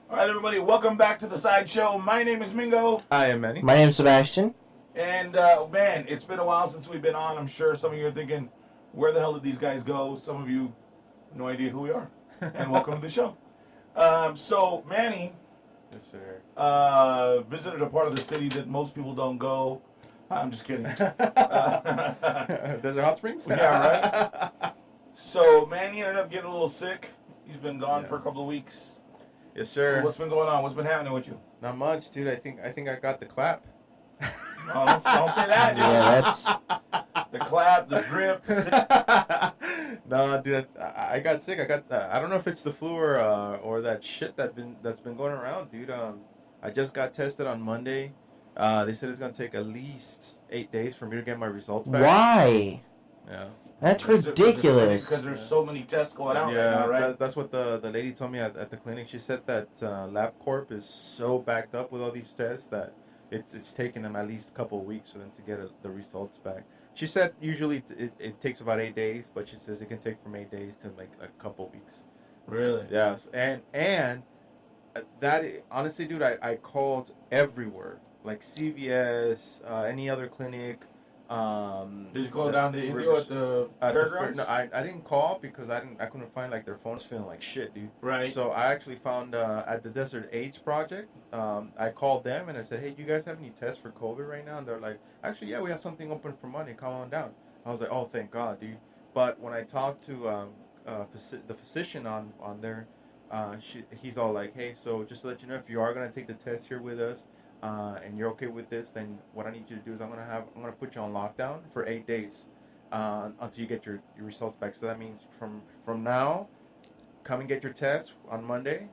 All right, everybody, welcome back to the Sideshow. My name is Mingo. I am Manny. My name's Sebastian. And, man, it's been a while since we've been on. I'm sure some of you are thinking, where the hell did these guys go? Some of you, no idea who we are. And welcome to the show. So, Manny Yes, sir. visited a part of the city that most people don't go. I'm just kidding. Desert Hot Springs? Yeah, right? So, Manny ended up getting a little sick. He's been gone for a couple of weeks. Yes, sir. What's been going on? What's been happening with you? Not much, dude. I think I got the clap. Oh, don't say that, dude. Yeah, that's The clap, the drip. No, dude. I got sick. I don't know if it's the flu or that shit that's been going around, dude. I just got tested on Monday. They said it's gonna take at least 8 days for me to get my results back. why. Yeah. That's ridiculous. Because there's so many tests going out Yeah, right now, right? that's what the lady told me at the clinic. She said that LabCorp is so backed up with all these tests that it's taking them at least a couple of weeks for them to get the results back. She said usually it takes about 8 days, but she says it can take from 8 days to like a couple of weeks. Really? Yes, and that honestly, dude, I called everywhere, like CVS, any other clinic. Did you call down to Indio at the fairgrounds? No, I didn't call because I couldn't find like their phones feeling like shit, dude. Right. So I actually found at the Desert AIDS Project. I called them and I said, "Hey, do you guys have any tests for COVID right now?" And they're like, "Actually, yeah, we have something open for Monday. Come on down." I was like, "Oh, thank God, dude." But when I talked to the physician on there, he's all like, "Hey, so just to let you know, if you are gonna take the test here with us, and you're okay with this, then what I need you to do is I'm gonna put you on lockdown for 8 days until you get your results back. So that means from now, come and get your test on Monday.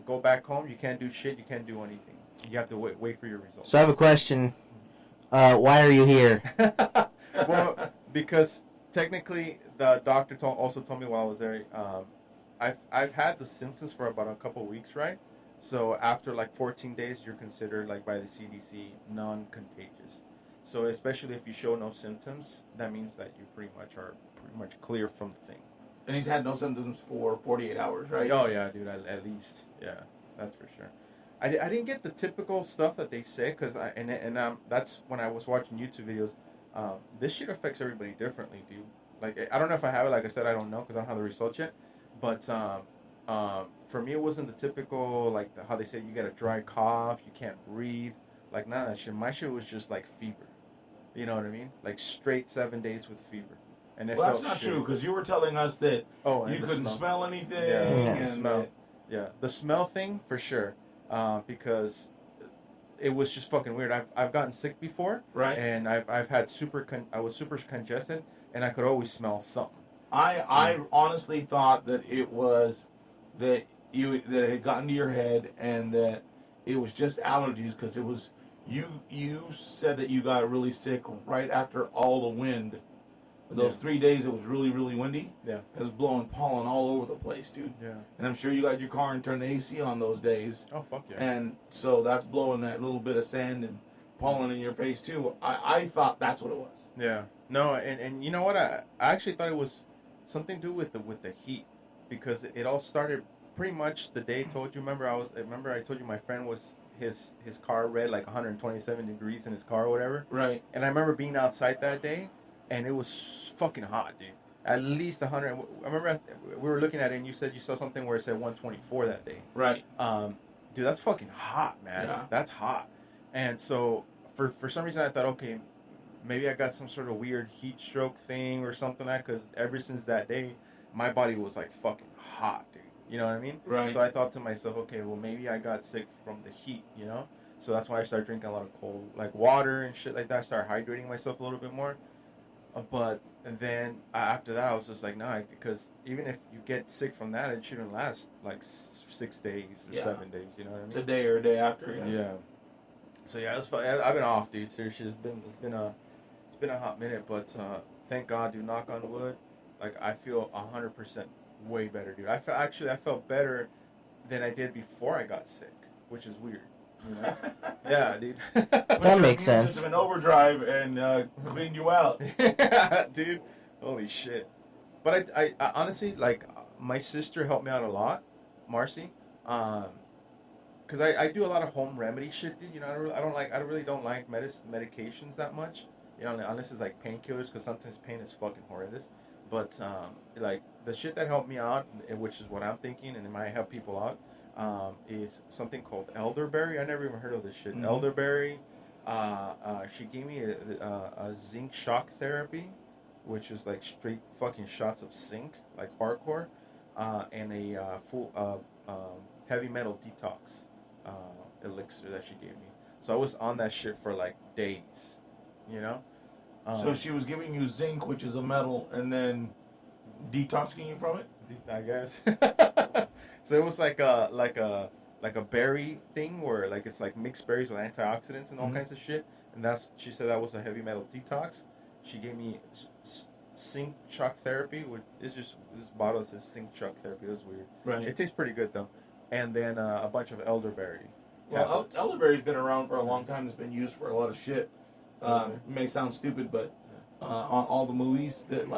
Go back home. You can't do shit. You can't do anything. You have to wait for your results." So I have a question. Why are you here? Well, because technically the doctor also told me while I was there, I've had the symptoms for about a couple of weeks, right? So after like 14 days, you're considered like by the CDC non-contagious. So especially if you show no symptoms, that means that you pretty much clear from the thing. And he's had no symptoms for 48 hours, right? Oh yeah, dude. At least, yeah, that's for sure. I didn't get the typical stuff that they say because that's when I was watching YouTube videos. This shit affects everybody differently, dude. Like I don't know if I have it. Like I said, I don't know because I don't have the results yet. But for me, it wasn't the typical, like, how they say you get a dry cough, you can't breathe. Like, none of that shit. My shit was just, like, fever. You know what I mean? Like, straight 7 days with fever. And well, that's not true, because you were telling us that you couldn't smell anything. Yeah, smell. Yeah, the smell thing, for sure. Because it was just fucking weird. I've gotten sick before. Right. And I've had I was super congested, and I could always smell something. I honestly thought that it was that it had gotten to your head and that it was just allergies because it was you said that you got really sick right after all the wind. Those 3 days it was really, really windy. Yeah. It was blowing pollen all over the place, dude. Yeah. And I'm sure you got your car and turned the AC on those days. Oh, fuck yeah. And so that's blowing that little bit of sand and pollen in your face too. I thought that's what it was. Yeah. No, and you know what? I actually thought it was something to do with the heat, because it all started pretty much the day I told you. Remember I told you my friend was his car read like 127 degrees in his car or whatever. Right. And I remember being outside that day, and it was fucking hot, dude. At least 100. I remember we were looking at it, and you said you saw something where it said 124 that day. Right. Dude, that's fucking hot, man. Yeah. That's hot. And so for some reason I thought, okay, maybe I got some sort of weird heat stroke thing or something like that, because ever since that day, my body was like fucking hot, dude. You know what I mean? Right. So I thought to myself, okay, well maybe I got sick from the heat, you know? So that's why I started drinking a lot of cold, like water and shit like that. I started hydrating myself a little bit more. But then after that, I was just like, nah, because even if you get sick from that, it shouldn't last like 6 days or 7 days, you know what I mean? Today or a day after, Yeah. So yeah, I've been off, dude. Seriously, it's been a hot minute, but thank God, dude. Knock on wood. Like I feel 100% way better, dude. I felt better than I did before I got sick, which is weird. You know? Yeah, dude. That makes sense. System in overdrive and cleaned you out. Yeah, dude. Holy shit. But I honestly, like, my sister helped me out a lot, Marcy. because I do a lot of home remedy shit, dude. You know, I really don't like medications that much. You know, unless it's like painkillers, because sometimes pain is fucking horrendous. But like the shit that helped me out, which is what I'm thinking, and it might help people out, is something called elderberry. I never even heard of this shit. Elderberry. She gave me a zinc shock therapy, which is like straight fucking shots of zinc, like hardcore, and a full heavy metal detox elixir that she gave me. So I was on that shit for like days, you know. So she was giving you zinc, which is a metal, and then detoxing you from it. I guess. So it was like a berry thing where like it's like mixed berries with antioxidants and all kinds of shit. And she said that was a heavy metal detox. She gave me zinc shock therapy, which is just this bottle says zinc shock therapy. It was weird. Right. It tastes pretty good though. And then a bunch of elderberry. Well, elderberry's been around for a long time. It's been used for a lot of shit. It may sound stupid, but on all the movies that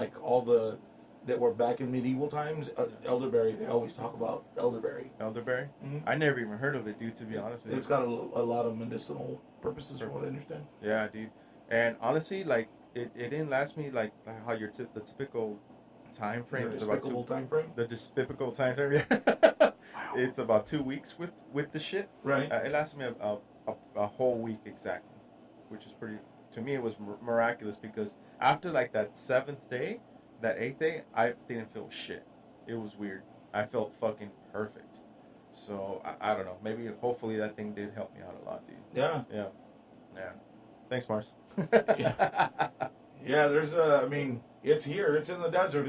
were back in medieval times, elderberry, they always talk about elderberry. Elderberry? I never even heard of it, dude, to be honest with you. It's got a lot of medicinal purposes, from what I understand. Yeah, dude. And honestly, like, it didn't last me like how the typical time frame is about time frame? The despicable time frame, yeah. It's about 2 weeks with the shit. Right. It lasted me a whole week exactly, which is pretty, to me, it was miraculous because after like that 7th day, that 8th day, I didn't feel shit. It was weird. I felt fucking perfect. So, I don't know. Maybe, hopefully that thing did help me out a lot, dude. Yeah. Yeah. Yeah. Thanks, Mars. Yeah, there's I mean, it's here. It's in the desert.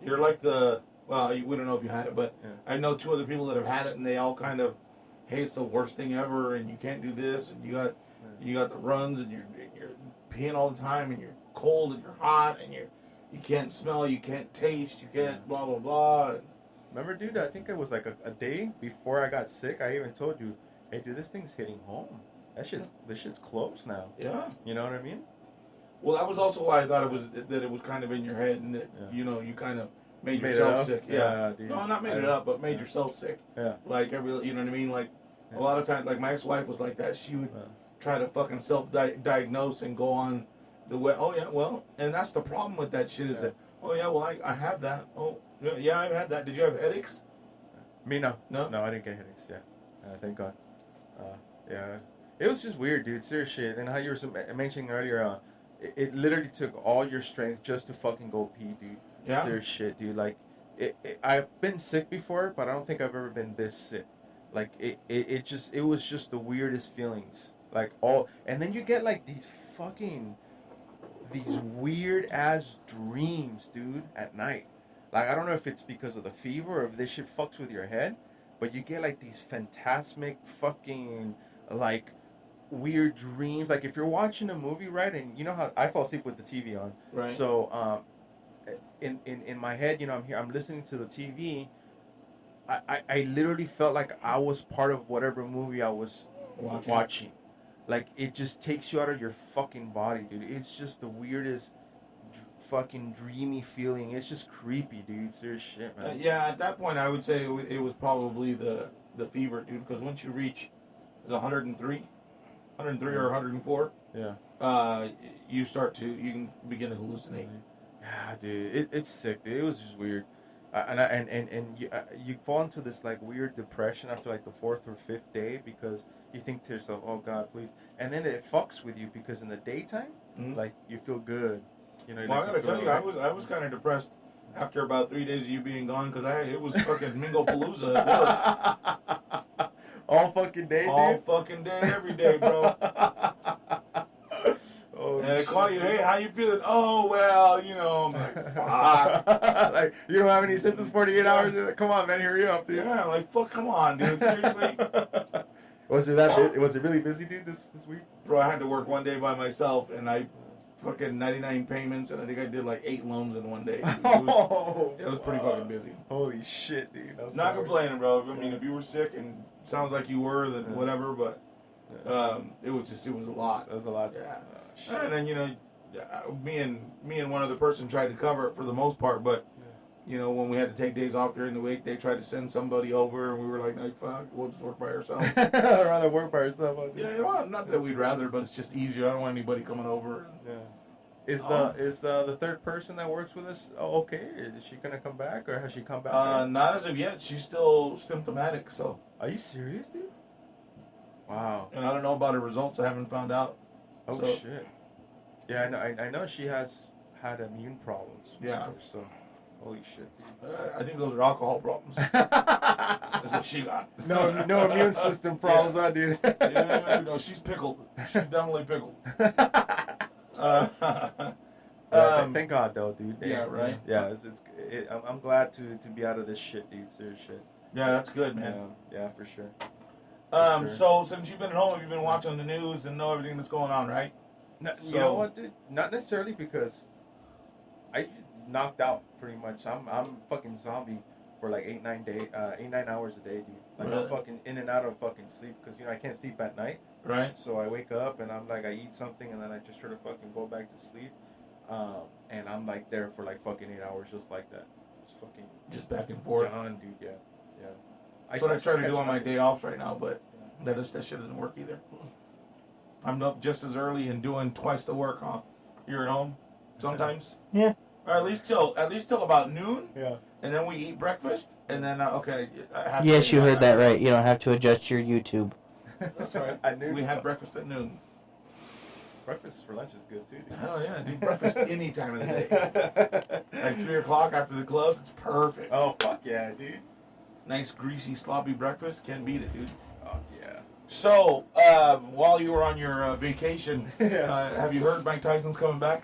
You're like we don't know if you had it, but I know 2 other people that have had it, and they all kind of, hey, it's the worst thing ever, and you can't do this, and you got the runs, and you're peeing all the time, and you're cold, and you're hot, and you can't smell, you can't taste, you can't blah blah blah. Remember, dude? I think it was like a day before I got sick. I even told you, hey, dude, this thing's hitting home. This shit's close now. Yeah. You know what I mean? Well, that was also why I thought it was kind of in your head, and that you kind of made yourself sick. Yeah. Dude. No, not made it up, but made yourself sick. Yeah. Like you know what I mean? Like a lot of times, like my ex-wife was like that. She would try to fucking self-diagnose and go on the way. Oh yeah, well, and that's the problem with that shit is that. Oh yeah, well I have that. Oh yeah, I've had that. Did you have headaches? Me no. No, I didn't get headaches. Yeah. Thank God. Yeah. It was just weird, dude. Serious shit. And how you were mentioning earlier, it literally took all your strength just to fucking go pee, dude. Yeah. Serious shit, dude. Like, I've been sick before, but I don't think I've ever been this sick. Like, it was just the weirdest feelings. Like, and then you get like these weird ass dreams, dude, at night. Like, I don't know if it's because of the fever or if this shit fucks with your head, but you get like these phantasmic fucking, like, weird dreams. Like if you're watching a movie, right, and you know how I fall asleep with the TV on, right? So in my head, you know, I'm listening to the TV. I literally felt like I was part of whatever movie I was watching. Like it just takes you out of your fucking body, dude. It's just the weirdest fucking dreamy feeling. It's just creepy, dude. Serious shit, man. Yeah, at that point I would say it was probably the fever, dude, because once you reach 103 or 104, you can begin to hallucinate. Yeah, dude, it's sick, dude. It was just weird, and you fall into this like weird depression after like the 4th or 5th day because you think to yourself, oh God, please, and then it fucks with you because in the daytime, like you feel good, you know. Well, I gotta tell you, I was kind of depressed after about 3 days of you being gone because it was fucking Mingo Palooza at work. All fucking day, all dude? fucking day, every day, bro. Oh, and I call you, hey, how you feeling? Oh, well, you know, I'm like, fuck. Like, you don't have any symptoms 48 hours? Come on, man, hurry up, dude. Yeah, like, fuck, come on, dude, seriously. Was it really busy, dude, this week? Bro, I had to work one day by myself, and I fucking 99 payments, and I think I did like 8 loans in one day. It was pretty fucking busy. Holy shit, dude. Not complaining, bro. I mean, if you were sick, and sounds like you were, then whatever, but it was a lot. It was a lot. Yeah. And then, you know, me and one other person tried to cover it for the most part, but You know, when we had to take days off during the week, they tried to send somebody over, and we were like, fuck, we'll just work by ourselves. I'd rather work by yourself. Yeah, well, not that we'd rather, but it's just easier. I don't want anybody coming over. Yeah. Is the third person that works with us okay? Is she gonna come back, or has she come back? Not as of yet. She's still symptomatic, so. Are you serious, dude? Wow. And I don't know about her results. I haven't found out. Oh, So- shit. Yeah, I know she has had immune problems. Yeah. Before, so, holy shit, dude. I think those are alcohol problems. That's what she got. No immune system problems, huh, dude? Yeah, no, she's pickled. She's definitely pickled. Thank God, though, dude. Yeah, right. Yeah, I'm glad to be out of this shit, dude. Serious shit. Yeah, that's good, man. Yeah, for sure. Sure. So since you've been at home, have you been watching the news and know everything that's going on, right? No, you So- know what, dude? Not necessarily, because I knocked out pretty much. I'm fucking zombie for like 8-9 hours a day, dude. Like Really? I'm fucking in and out of fucking sleep, because I can't sleep at night. Right. So I wake up and I'm like, I eat something and then I just try to fucking go back to sleep. And I'm like there for like fucking 8 hours just like that. Just fucking Just back and forth. done, dude. Yeah. That's what I try to do on my day offs right now, but that shit doesn't work either. I'm up just as early and doing twice the work, huh? You're at home sometimes. Yeah. Or at least till about noon, Yeah. and then we eat breakfast, and then okay. I have to Yes, take you my heard that nap. right. You don't have to adjust your YouTube. That's right. I knew We had breakfast at noon. breakfast for lunch is good too, dude. Hell yeah, dude. Breakfast any time of the day. Like 3 o'clock after the club, it's perfect. Oh fuck yeah, dude. Nice greasy sloppy breakfast, can't beat it, dude. Oh yeah. So, while you were on your vacation, have you heard Mike Tyson's coming back?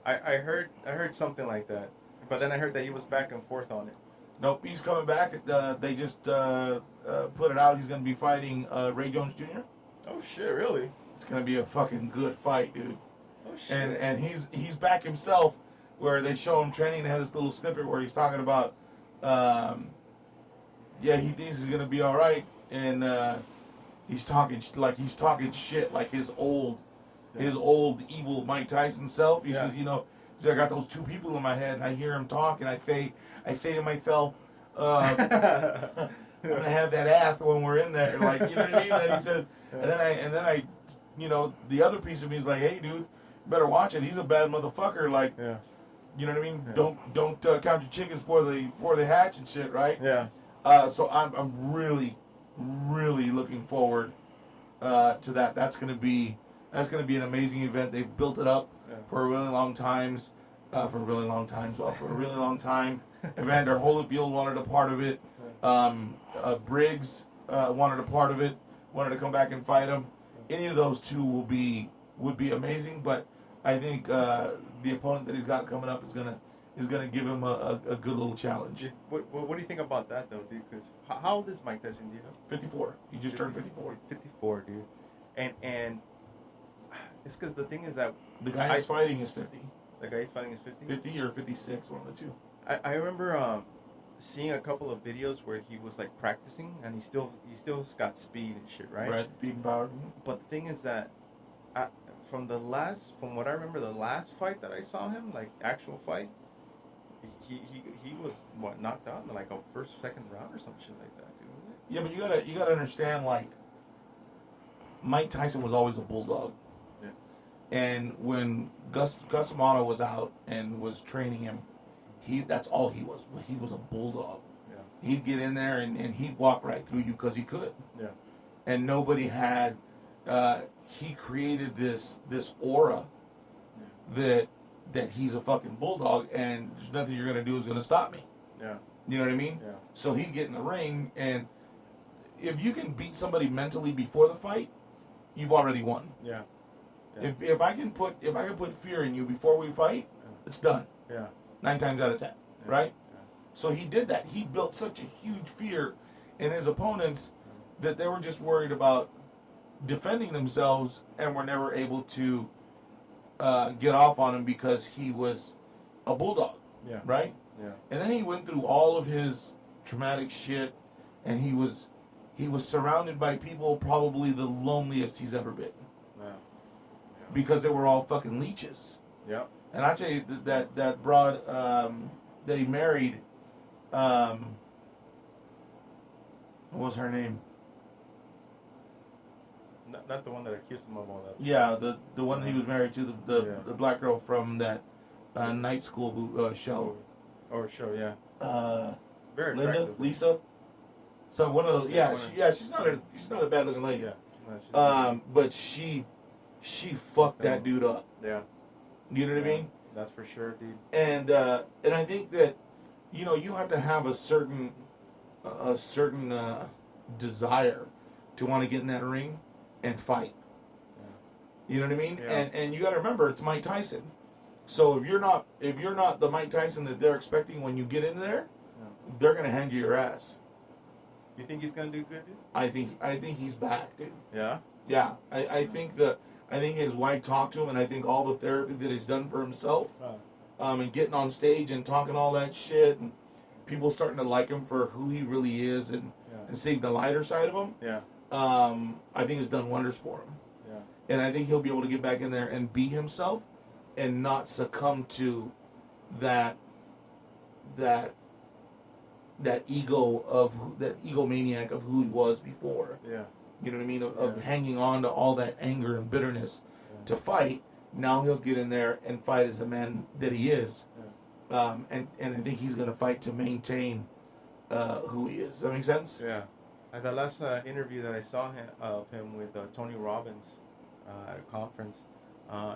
I heard something like that, but then I heard that he was back and forth on it. Nope, he's coming back. They just put it out. He's going to be fighting Ray Jones Jr. Oh shit, really? It's going to be a fucking good fight, dude. Oh shit. And he's back himself, where they show him training. They have this little snippet where he's talking about, he thinks he's going to be all right, and he's talking shit like his old evil Mike Tyson self. He says, I got those two people in my head, and I hear him talk, and I say to myself, I'm gonna have that ass when we're in there, like, you know what I mean? Then he says, and then I, the other piece of me is like, hey, dude, you better watch it. He's a bad motherfucker. Like, you know what I mean? Yeah. Don't count your chickens before they hatch and shit, right? Yeah. So I'm really, really looking forward to that. That's gonna be an amazing event. They've built it up for a really long time. Evander Holyfield wanted a part of it. Briggs wanted a part of it. Wanted to come back and fight him. Any of those two would be amazing. But I think the opponent that he's got coming up is gonna give him a good little challenge. What do you think about that though, dude? Because how old is Mike Tyson? Do you know? 54. He just turned 54. 54, dude. And it's because the thing is that The guy he's fighting is 50. the guy he's fighting is 50. 50 or 56, one of the two. I remember seeing a couple of videos where he was like practicing, and he still got speed and shit, right? Right, being powered. But the thing is that from what I remember, the last fight that I saw him, like actual fight, he was knocked out in like a second round or some shit like that, dude. Yeah, but you gotta understand, like, Mike Tyson was always a bulldog. Yeah. And when Gus Amato was out and was training him, that's all he was. He was a bulldog. Yeah. He'd get in there and he'd walk right through you because he could. Yeah. And nobody had. He created this aura that he's a fucking bulldog, and there's nothing you're gonna do is gonna stop me. Yeah. You know what I mean? Yeah. So he'd get in the ring, and if you can beat somebody mentally before the fight, you've already won. Yeah. If I can put fear in you before we fight, it's done. Yeah. 9 times out of 10, right? Yeah. So he did that. He built such a huge fear in his opponents that they were just worried about defending themselves and were never able to get off on him because he was a bulldog. Yeah. Right? Yeah. And then he went through all of his traumatic shit, and he was surrounded by people probably the loneliest he's ever been. Yeah. Because they were all fucking leeches. Yeah. And I tell you that broad that he married what was her name? Not the one that accused him of all that. Yeah, the one that he was married to, the black girl from that night school show. Or show, yeah. Very Linda, attractive. Lisa. So one of the she's not a bad looking lady. Yeah. But she fucked that dude up. Yeah. You know what I mean? That's for sure, dude. And I think that you have to have a certain desire to want to get in that ring and fight. Yeah. You know what I mean? Yeah. And you got to remember it's Mike Tyson. So if you're not the Mike Tyson that they're expecting when you get in there, they're gonna hand you your ass. You think he's gonna do good, dude? I think he's back, dude. Yeah. Yeah. I think his wife talked to him, and I think all the therapy that he's done for himself, and getting on stage and talking all that shit, and people starting to like him for who he really is, and seeing the lighter side of him. Yeah. I think it's done wonders for him. Yeah. And I think he'll be able to get back in there and be himself, and not succumb to that egomaniac of who he was before. Yeah. You know what I mean? Of hanging on to all that anger and bitterness to fight. Now he'll get in there and fight as the man that he is. Yeah. And I think he's going to fight to maintain who he is. Does that make sense? Yeah. At the last interview that I saw of him with Tony Robbins at a conference,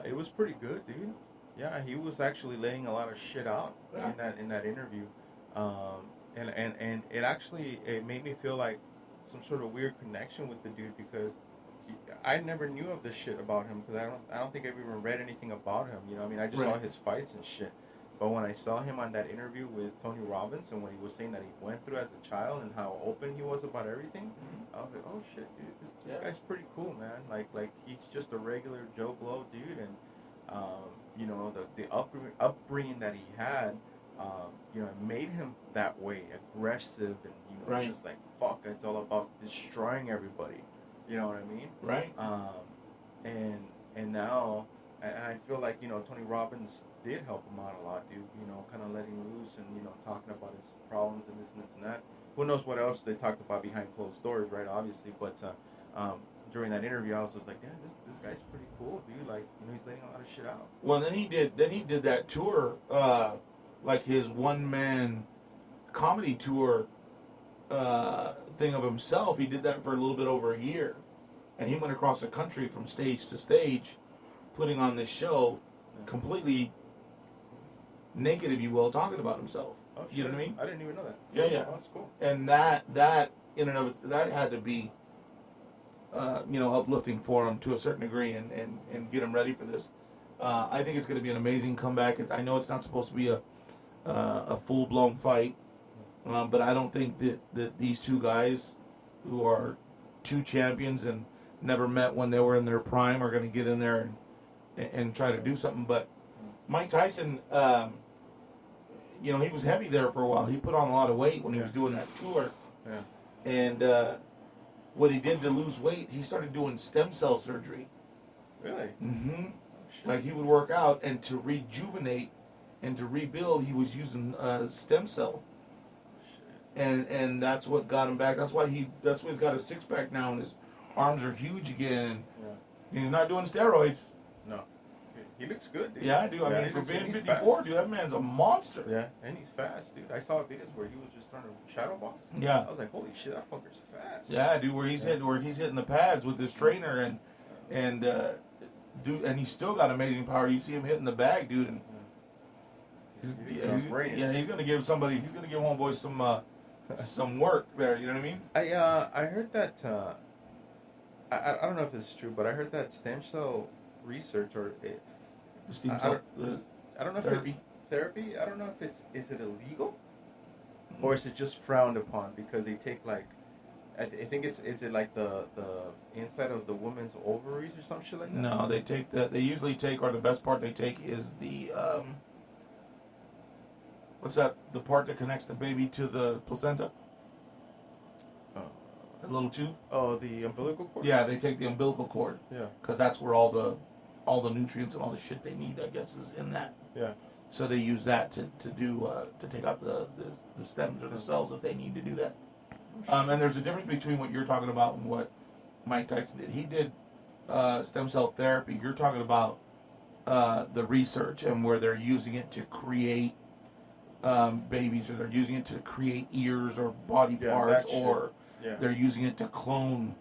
it was pretty good, dude. Yeah, he was actually laying a lot of shit out in that interview. And it actually made me feel like some sort of weird connection with the dude, because I never knew of this shit about him, because I don't think I've even read anything about him. You know, I mean, I just saw his fights and shit. But when I saw him on that interview with Tony Robbins, and when he was saying that he went through as a child and how open he was about everything, I was like, oh shit, dude, this guy's pretty cool, man. Like he's just a regular Joe Blow dude, and you know, the upbringing that he had. You know, it made him that way, aggressive, and you know, just like fuck. It's all about destroying everybody. You know what I mean? Right. And now, and I feel like, you know, Tony Robbins did help him out a lot, dude. You know, kind of letting loose and, you know, talking about his problems and this and that. Who knows what else they talked about behind closed doors, right? Obviously, but during that interview, I was just like, yeah, this guy's pretty cool, dude. Like, you know, he's letting a lot of shit out. Well, then he did that tour. Like his one-man comedy tour thing of himself. He did that for a little bit over a year. And he went across the country from stage to stage, putting on this show, completely naked, if you will, talking about himself. Oh, you know what I mean? I didn't even know that. Yeah. Oh, that's cool. And that in and of itself, that had to be, you know, uplifting for him to a certain degree, and get him ready for this. I think it's going to be an amazing comeback. I know it's not supposed to be a full-blown fight, but I don't think that these two guys, who are two champions and never met when they were in their prime, are going to get in there and try to do something. But Mike Tyson, you know, he was heavy there for a while. He put on a lot of weight when he was doing that tour. Yeah. And what he did to lose weight, he started doing stem cell surgery. Really? Mm-hmm. Like, he would work out, and to rejuvenate and to rebuild, he was using stem cell. And that's what got him back. That's why he's got a six-pack now, and his arms are huge again. And he's not doing steroids. No. He looks good, dude. Yeah, dude. I mean, for being 54, dude, that man's a monster. Yeah, and he's fast, dude. I saw videos where he was just trying to shadow box. Yeah. I was like, holy shit, that fucker's fast. Yeah, dude, where he's hitting the pads with his trainer, and he's still got amazing power. You see him hitting the bag, dude, and he's gonna give homeboy some work there. You know what I mean? I heard that. I don't know if this is true, but I heard that stem cell research I don't know therapy. Therapy. I don't know if is it illegal, or is it just frowned upon because they take like. I think is it like the inside of the woman's ovaries or some shit like that? No, they take that. They usually take, or the best part they take is the what's that? The part that connects the baby to the placenta. The little tube. Oh, the umbilical cord. Yeah, they take the umbilical cord. Yeah. Because that's where all the nutrients and all the shit they need, I guess, is in that. Yeah. So they use that to do to take out the stems or the cells that they need to do that. And there's a difference between what you're talking about and what Mike Tyson did. He did stem cell therapy. You're talking about the research and where they're using it to create babies, or they're using it to create ears or body parts, or they're using it to clone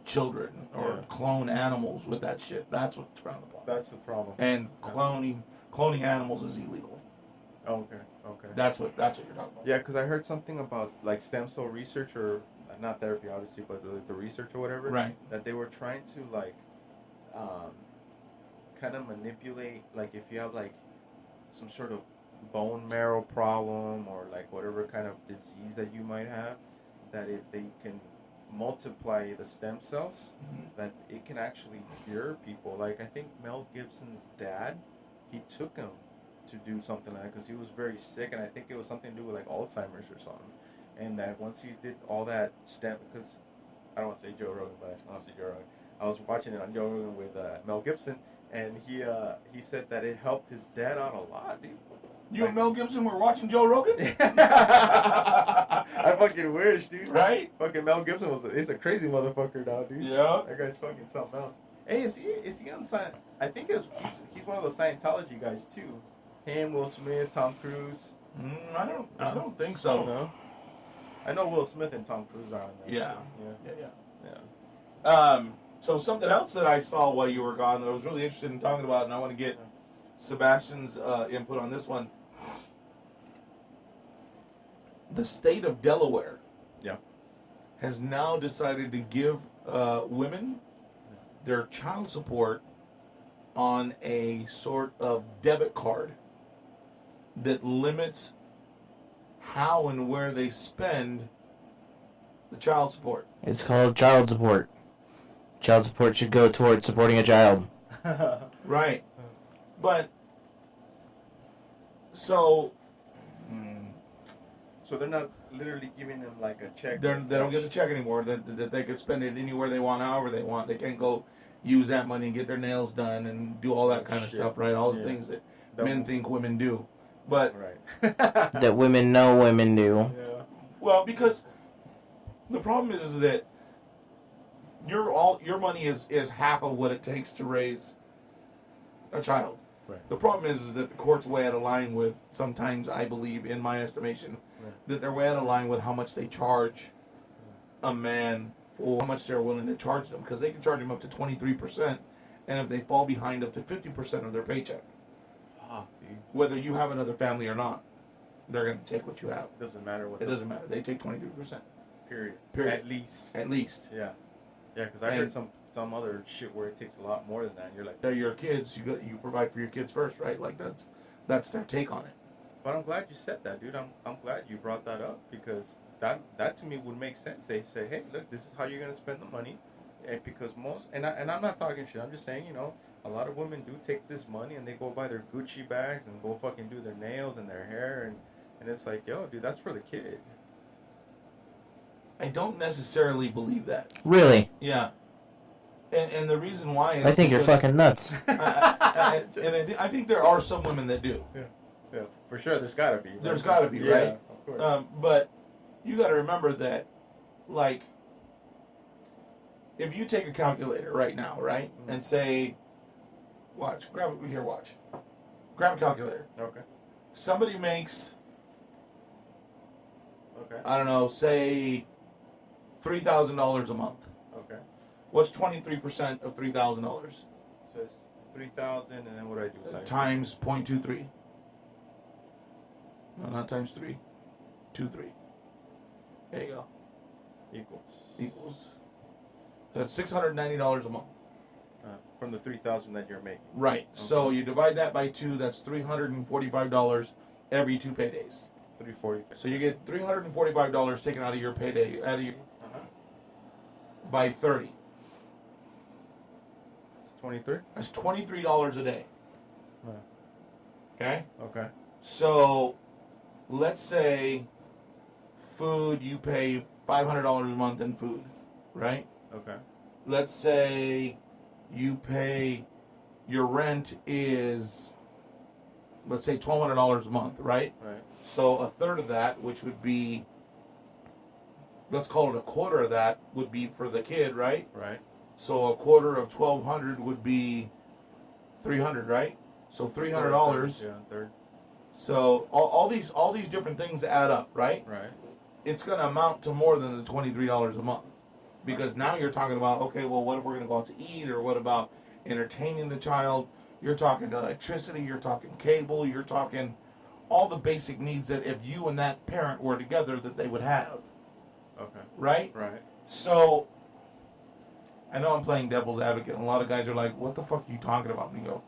children or clone animals with that shit. That's what's frowned upon. That's the problem. And cloning animals is illegal. Okay. That's what you're talking about. Yeah, because I heard something about like stem cell research, or not therapy, obviously, but the research or whatever. Right. That they were trying to like, kind of manipulate, like if you have like some sort of bone marrow problem or like whatever kind of disease that you might have, that if they can multiply the stem cells, that it can actually cure people. Like I think Mel Gibson's dad, he took him to do something like that because he was very sick, and I think it was something to do with like Alzheimer's or something. And that once he did all that stem, because I don't want to say Joe Rogan, but I want to say Joe Rogan. I was watching it on Joe Rogan with Mel Gibson, and he said that it helped his dad out a lot, dude. You and Mel Gibson were watching Joe Rogan? I fucking wish, dude. Right? Fucking Mel Gibson is a crazy motherfucker now, dude. Yeah. That guy's fucking something else. Hey, is he on I think he's one of those Scientology guys too. Him, Will Smith, Tom Cruise. I don't think so. No. I know Will Smith and Tom Cruise are on there. Yeah. Yeah. So something else that I saw while you were gone that I was really interested in talking about, and I want to get Sebastian's input on this one. The state of Delaware has now decided to give women their child support on a sort of debit card that limits how and where they spend the child support. It's called child support. Child support should go towards supporting a child. Right. But, so they're not literally giving them like a check. they don't get the check anymore. That they could spend it anywhere they want, however they want. They can't go use that money and get their nails done and do all that kind of stuff, right? All the things that men think women do. But that women know women do. Yeah. Well, because the problem is that your money is half of what it takes to raise a child. Right. The problem is that the court's way out of line with, sometimes I believe, in my estimation, that they're way out of line with how much they charge a man for how much they're willing to charge them, because they can charge them up to 23%, and if they fall behind, up to 50% of their paycheck. Fuck, dude. Whether you have another family or not, they're going to take what you have. Doesn't matter what. It doesn't matter. They take 23%. Period. Period. At least. Yeah. Yeah, because I heard some other shit where it takes a lot more than that. And you're like, They're your kids. You provide for your kids first, right? Like that's their take on it. but I'm glad you said that, dude. I'm glad you brought that up, because that to me would make sense. They say, hey, look, this is how you're gonna spend the money, and because and I'm not talking shit. I'm just saying, a lot of women do take this money and they go buy their Gucci bags and go fucking do their nails and their hair, and it's like, yo, dude, that's for the kid. I don't necessarily believe that. Really? Yeah. And the reason why is I think you're fucking nuts. I think there are some women that do. Yeah, for sure. There's gotta be. There's gotta be, right? Of course. But you got to remember that, like, if you take a calculator right now, right, and say, grab a calculator. Okay. Somebody makes, Okay. I don't know, say $3,000 a month. Okay. What's 23% of $3,000? So it's 3,000, and then what do I do? Like, Times 0.23. No, not times 3. 23. There you go. Equals. That's $690 a month. From the 3,000 that you're making. Right. Okay. So you divide that by 2. That's $345 every 2 paydays. 340. So you get $345 taken out of your payday by 30. 23. That's $23 a day. Right. Okay. Okay. So let's say food, you pay $500 a month in food, right? Okay. Let's say you pay, your rent is let's say $1,200 a month, right? Right. So a third of that, which would be, let's call it a quarter of that, would be for the kid, right? Right. So a quarter of 1,200 would be 300, right? So $300. Yeah, third. So all these different things add up, right? Right. It's going to amount to more than the $23 a month, because now you're talking about, okay, well, what if we're going to go out to eat, or what about entertaining the child? You're talking electricity, you're talking cable, you're talking all the basic needs that if you and that parent were together that they would have. Okay. Right? Right. So, I know I'm playing devil's advocate, and a lot of guys are like, what the fuck are you talking about? And you go,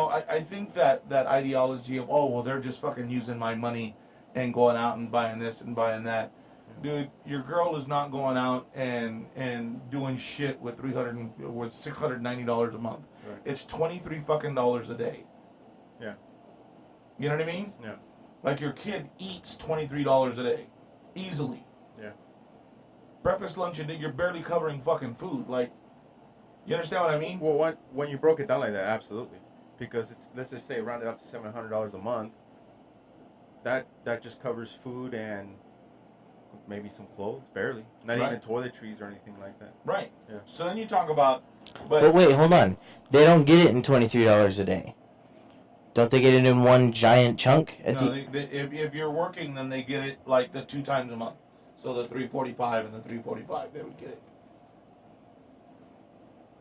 I think that ideology of, oh, well, they're just fucking using my money and going out and buying this and buying that. Dude, your girl is not going out and doing shit with $690 a month. Right. It's $23 fucking dollars a day. Yeah. You know what I mean? Yeah. Like your kid eats $23 a day, easily. Yeah. Breakfast, lunch, and dinner, you're barely covering fucking food. Like, you understand what I mean? Well, when you broke it down like that, absolutely, because it's, let's just say round it up to $700 a month. That just covers food and maybe some clothes, barely. Not Right. even toiletries or anything like that. Right. Yeah. So then you talk about, But wait, hold on. They don't get it in $23 a day. Don't they get it in one giant chunk? no, if you're working, then they get it like the 2 times a month. So the $345 and the $345, they would get it.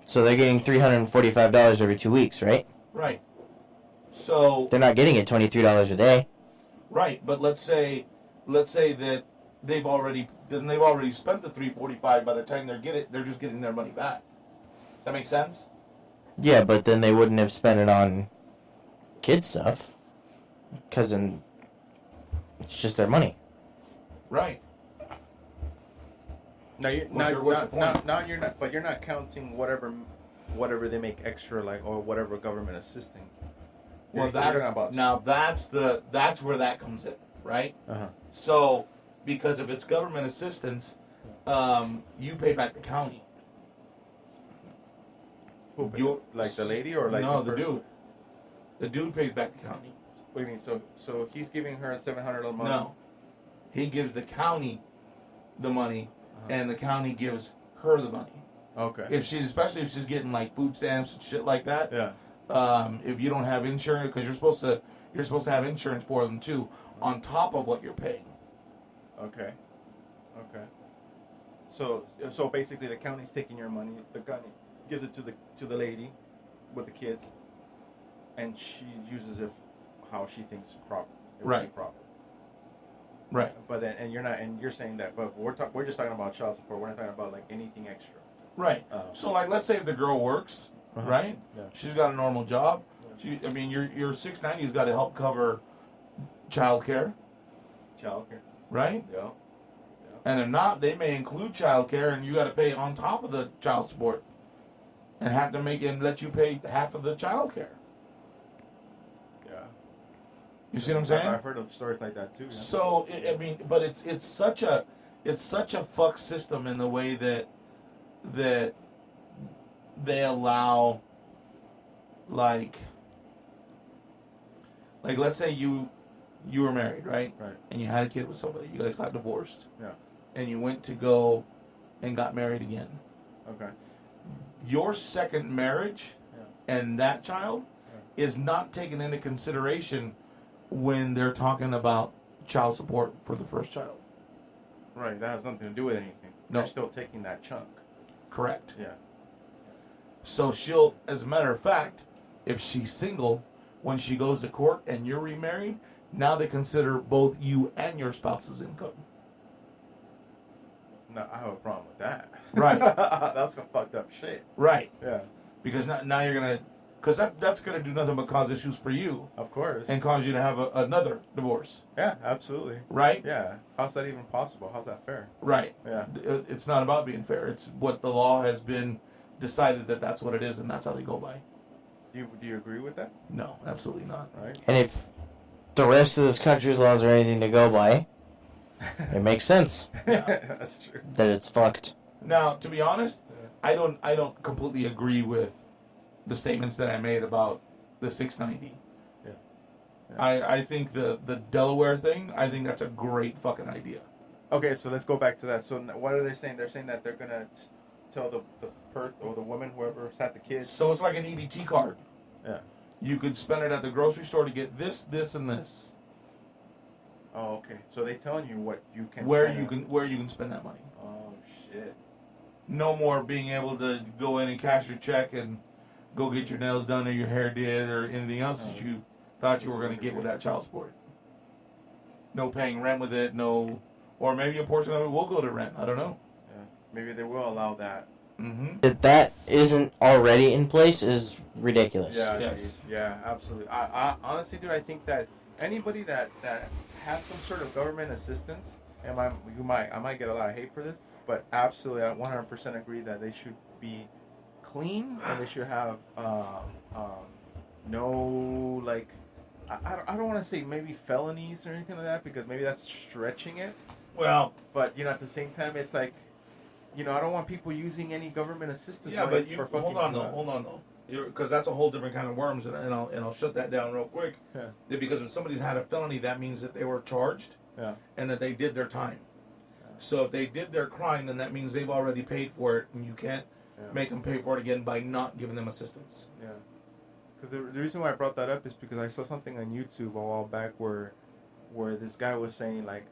So they're getting $345 every 2 weeks, right? Right. So They're not getting it $23 a day. right, but let's say that they've already spent the $345 by the time they're just getting their money back. Does that make sense? Yeah, but then they wouldn't have spent it on kid stuff, because then it's just their money. Right. Now What's your point? now you're not, but you're not counting whatever they make extra, like, or whatever government assisting. Well, You're talking about that's where that comes in, right? Uh-huh. So, because if it's government assistance, you pay back the county. Like the lady or like no, the the person? dude. The dude pays back the county. What do you mean? So he's giving her $700 a month. No, he gives the county the money, Uh-huh. and the county gives her the money. Okay. Especially if she's getting like food stamps and shit like that. Yeah. If you don't have insurance, because you're supposed to have insurance for them too, on top of what you're paying. Okay. Okay. So basically, the county's taking your money. The county gives it to the lady with the kids, and she uses it how she thinks proper. Right. Proper. Right. But then, and you're saying that, but we're just talking about child support. We're not talking about like anything extra. Right. Oh. So like, let's say if the girl works, Uh-huh. right? Yeah. She's got a normal job. Your $690's got to help cover childcare, Childcare. right? Yeah. And if not, they may include childcare, and you got to pay on top of the child support, and have to let you pay half of the childcare. Yeah. You see what I'm saying? I've heard of stories like that too. Yeah. So but it's such a fuck system in the way that they allow, like let's say you were married, right? Right. And you had a kid with somebody. You guys got divorced. Yeah. And you went to go and got married again. Okay. Your second marriage Yeah. and that child is not taken into consideration when they're talking about child support for the first child. Right. That has nothing to do with anything. No. They're still taking that chunk. Correct. Yeah. So she'll, as a matter of fact, if she's single, when she goes to court and you're remarried, now they consider both you and your spouse's income. No, I have a problem with that. Right. That's some fucked up shit. Right. Yeah. Because now you're going to, because that's going to do nothing but cause issues for you Of course. and cause you to have another divorce. Yeah, absolutely. Right? Yeah. How's that even possible? How's that fair? Right. Yeah. It's not about being fair. It's what the law has been decided that's what it is, and that's how they go by. Do you agree with that? No, absolutely not. Right. And if the rest of this country's laws are anything to go by, it makes sense That's true. that it's fucked. Now, to be honest, I don't completely agree with the statements that I made about the 690. I think the Delaware thing, I think that's a great fucking idea. Okay, so let's go back to that. So what are they saying? They're saying that they're gonna tell the or the woman, whoever's had the kids. So it's like an EBT card. Yeah. You could spend it at the grocery store to get this, this, and this. Oh, okay. So they telling you what you can. Where spend you can spend that money. Oh shit. No more being able to go in and cash your check and go get your nails done or your hair did or anything else that you thought you were going to get with that child support. No paying rent with it, no, or maybe a portion of it will go to rent. I don't know. Yeah. Maybe they will allow that. Mm-hmm. That isn't already in place is ridiculous. Yeah. Yes. Dude. Yeah. Absolutely. I honestly, dude, I think that anybody that has some sort of government assistance, I might get a lot of hate for this, but absolutely, I 100% agree that they should be clean and they should have no like I don't want to say maybe felonies or anything like that because maybe that's stretching it. Well, But at the same time, it's like I don't want people using any government assistance. yeah, money but for fucking, hold on though, because that's a whole different kind of worms, and I'll shut that down real quick. Yeah. Because if somebody's had a felony, that means that they were charged, Yeah. and that they did their time. So if they did their crime, then that means they've already paid for it, and you can't make them pay for it again by not giving them assistance. Yeah. Because the reason why I brought that up is because I saw something on YouTube a while back where this guy was saying like,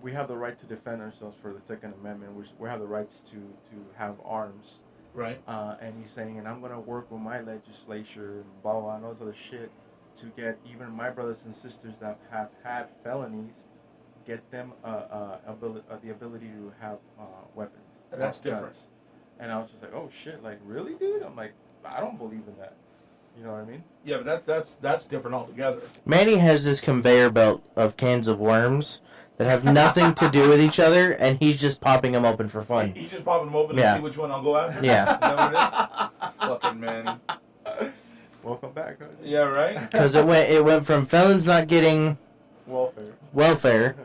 we have the right to defend ourselves for the Second Amendment. We have the rights to have arms. Right. And he's saying, and I'm gonna work with my legislature and blah blah and all this other shit to get even my brothers and sisters that have had felonies, get them the ability to have weapons. That's guns. different. And I was just like, oh shit, like really, dude? I'm like, I don't believe in that. You know what I mean? Yeah, but that's different altogether. Manny has this conveyor belt of cans of worms that have nothing to do with each other, and he's just popping them open for fun. He's just popping them open Yeah. to see which one I'll go after. Yeah. Is that what it is? Fucking man. Welcome back. Huh? Yeah, right. Because it went from felons not getting Welfare.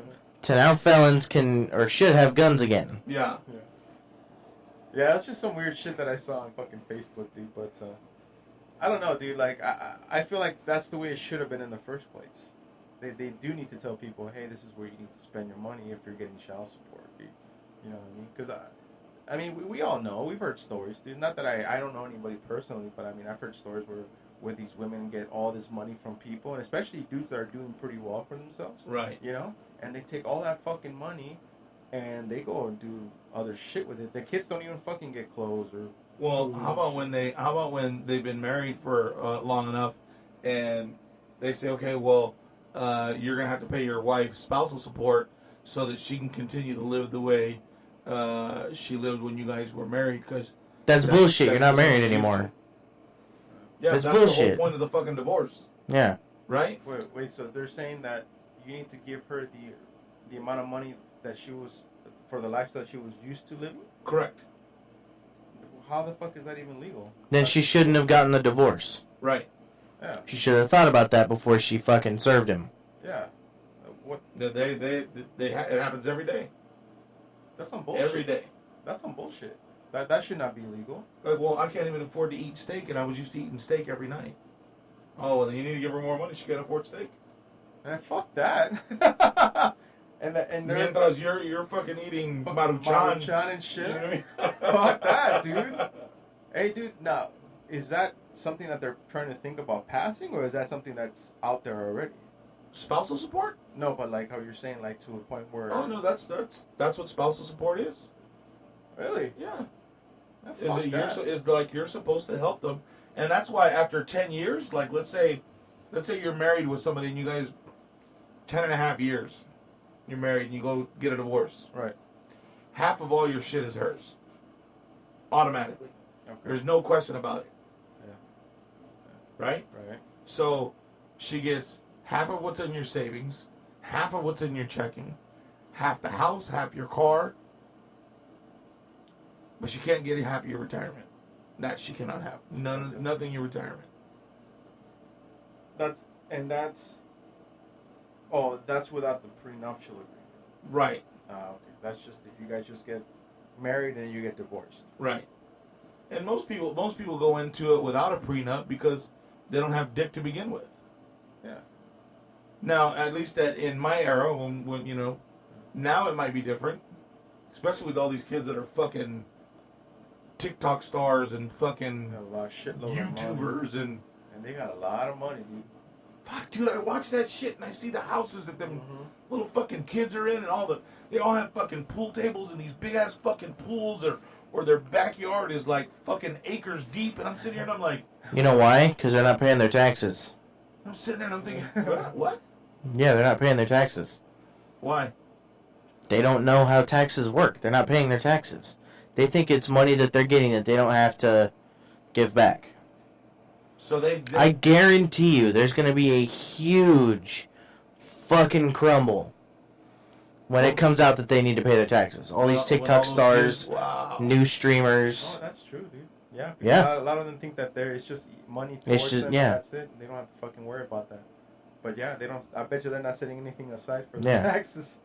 to now felons can or should have guns again. Yeah. Yeah, it's just some weird shit that I saw on fucking Facebook, dude. But I don't know, dude. Like I feel like that's the way it should have been in the first place. They do need to tell people, hey, this is where you need to spend your money if you're getting child support, dude. You know what I mean? Because I mean, we all know, we've heard stories, dude. Not that I don't know anybody personally, but I mean, I've heard stories where these women get all this money from people, and especially dudes that are doing pretty well for themselves. Right. You know, and they take all that fucking money and they go and do other shit with it. The kids don't even fucking get clothes or. Well, how about when they've been married for long enough, and they say, okay, well, you're gonna have to pay your wife spousal support so that she can continue to live the way she lived when you guys were married, because That's bullshit. You're not married anymore. Yeah, That's that's the whole bullshit. point of the fucking divorce, Yeah. right? Wait. So they're saying that you need to give her the amount of money that she was for the lifestyle she was used to living. Correct. How the fuck is that even legal? Then she shouldn't have gotten the divorce. Right. Yeah. She should have thought about that before she fucking served him. Yeah. What? It happens every day. That's some bullshit. Every day. That's some bullshit. That should not be legal. Like, well, I can't even afford to eat steak, and I was used to eating steak every night. Oh, well, then you need to give her more money. She can't afford steak. Man, fuck that. and they're Mientras you're fucking eating Maruchan. Maruchan and shit. You know what I mean? Fuck that, dude. Hey, dude. Now, is that something that they're trying to think about passing, or is that something that's out there already? Spousal support? No, but like how you're saying, like to a point where. Oh no, that's what spousal support is. Really? Yeah. Man, Is fuck it that. you're supposed to help them, and that's why after 10 years, like let's say you're married with somebody and you guys 10.5 years, you're married and you go get a divorce. Right. Half of all your shit is hers. Automatically. Okay. There's no question about it. Yeah. Right? Right. So she gets half of what's in your savings, half of what's in your checking, half the house, half your car. But she can't get half of your retirement. That she cannot have. Nothing in your retirement. That's without the prenuptial agreement. Right. Okay. That's just if you guys just get married and you get divorced. Right. And most people go into it without a prenup because they don't have dick to begin with. Yeah. Now, at least that in my era, when you know, now it might be different, especially with all these kids that are fucking TikTok stars and fucking They got a lot of shitload of money. YouTubers and they got a lot of money, dude. fuck, dude, I watch that shit and I see the houses that them little fucking kids are in, and they all have fucking pool tables and these big ass fucking pools, or their backyard is like fucking acres deep, and I'm sitting here and I'm like, You know why? Because they're not paying their taxes. I'm sitting there and I'm thinking, what? Yeah, they're not paying their taxes. Why? They don't know how taxes work. They're not paying their taxes. They think it's money that they're getting that they don't have to give back. So they I guarantee you there's going to be a huge fucking crumble when it comes out that they need to pay their taxes. All these TikTok stars, wow. new streamers. Oh, that's true, dude. Yeah. Yeah. A lot of them think that it's just money towards them. yeah. And that's it. They don't have to fucking worry about that. But yeah, they don't. I bet you they're not setting anything aside for the taxes.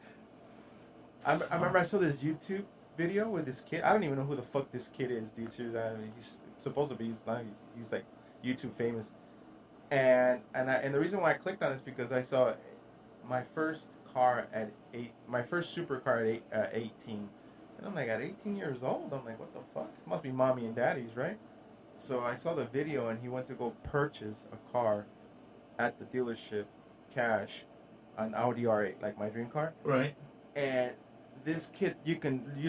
I remember I saw this YouTube video with this kid. I don't even know who the fuck this kid is, dude. Seriously, I mean, he's supposed to be. He's like YouTube famous. And the reason why I clicked on it is because I saw my first car at my first supercar at 18. And I'm like, at 18 years old, I'm like, what the fuck? It must be mommy and daddy's, right? So I saw the video, and he went to go purchase a car at the dealership, cash, an Audi R8, like my dream car. Right. And this kid, you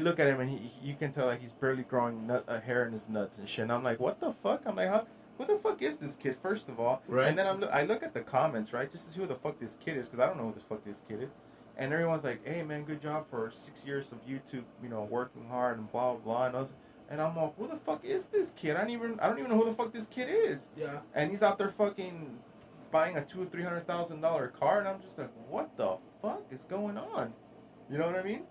look at him, and you can tell like he's barely growing hair in his nuts and shit. And I'm like, what the fuck? I'm like, who the fuck is this kid? First of all, right. And then I look at the comments, right, just to see who the fuck this kid is, because I don't know who the fuck this kid is. And everyone's like, hey man, good job for 6 years of YouTube, working hard and blah blah blah. And I'm like, who the fuck is this kid? I don't even know who the fuck this kid is. Yeah. And he's out there fucking buying a $200,000 or $300,000 car, and I'm just like, what the fuck is going on? You know what I mean?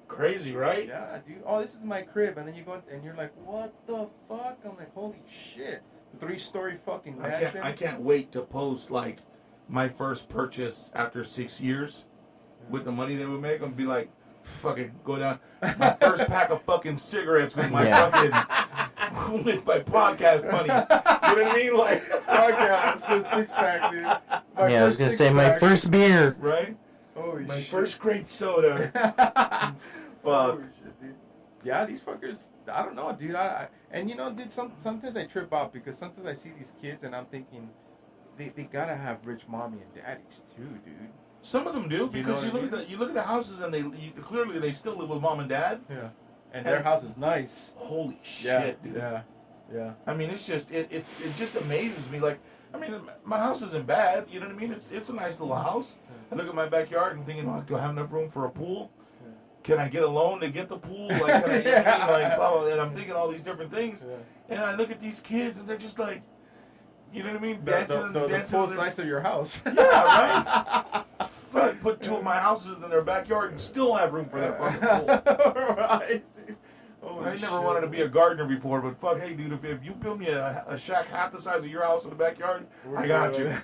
Crazy, right? Yeah, dude. Oh, this is my crib, and then you go and you're like, what the fuck? I'm like, holy shit, 3-story fucking mansion. I can't wait to post like my first purchase after 6 years with the money they would make. I'm be like, fucking go down my first pack of fucking cigarettes with my fucking with my podcast money. You know what I mean? Like, podcast, so 6-pack, dude. I was gonna say my first beer. Right? Holy my shit. first grape soda. Fuck. Holy shit, dude. Yeah, these fuckers. I don't know, dude. And dude, sometimes I trip out because sometimes I see these kids and I'm thinking they gotta have rich mommy and daddies too, dude. Some of them do, because you look at the houses and clearly they still live with mom and dad. Yeah. And their house is nice. Holy shit, dude. Yeah. I mean, it's just it just amazes me. Like, I mean, my house isn't bad. You know what I mean? It's a nice little house. I look at my backyard and thinking, do I have enough room for a pool? Can I get a loan to get the pool? Like, can I, like, blah, blah, and I'm thinking all these different things. Yeah. And I look at these kids and they're just like, you know what I mean? Dancing. The pool's nice of your house. Yeah, right? Fuck, put 2 of my houses in their backyard and still have room for that fucking pool. Right, dude. I never wanted to be a gardener before, but fuck, hey, dude, if you build me a shack half the size of your house in the backyard, I got you. You know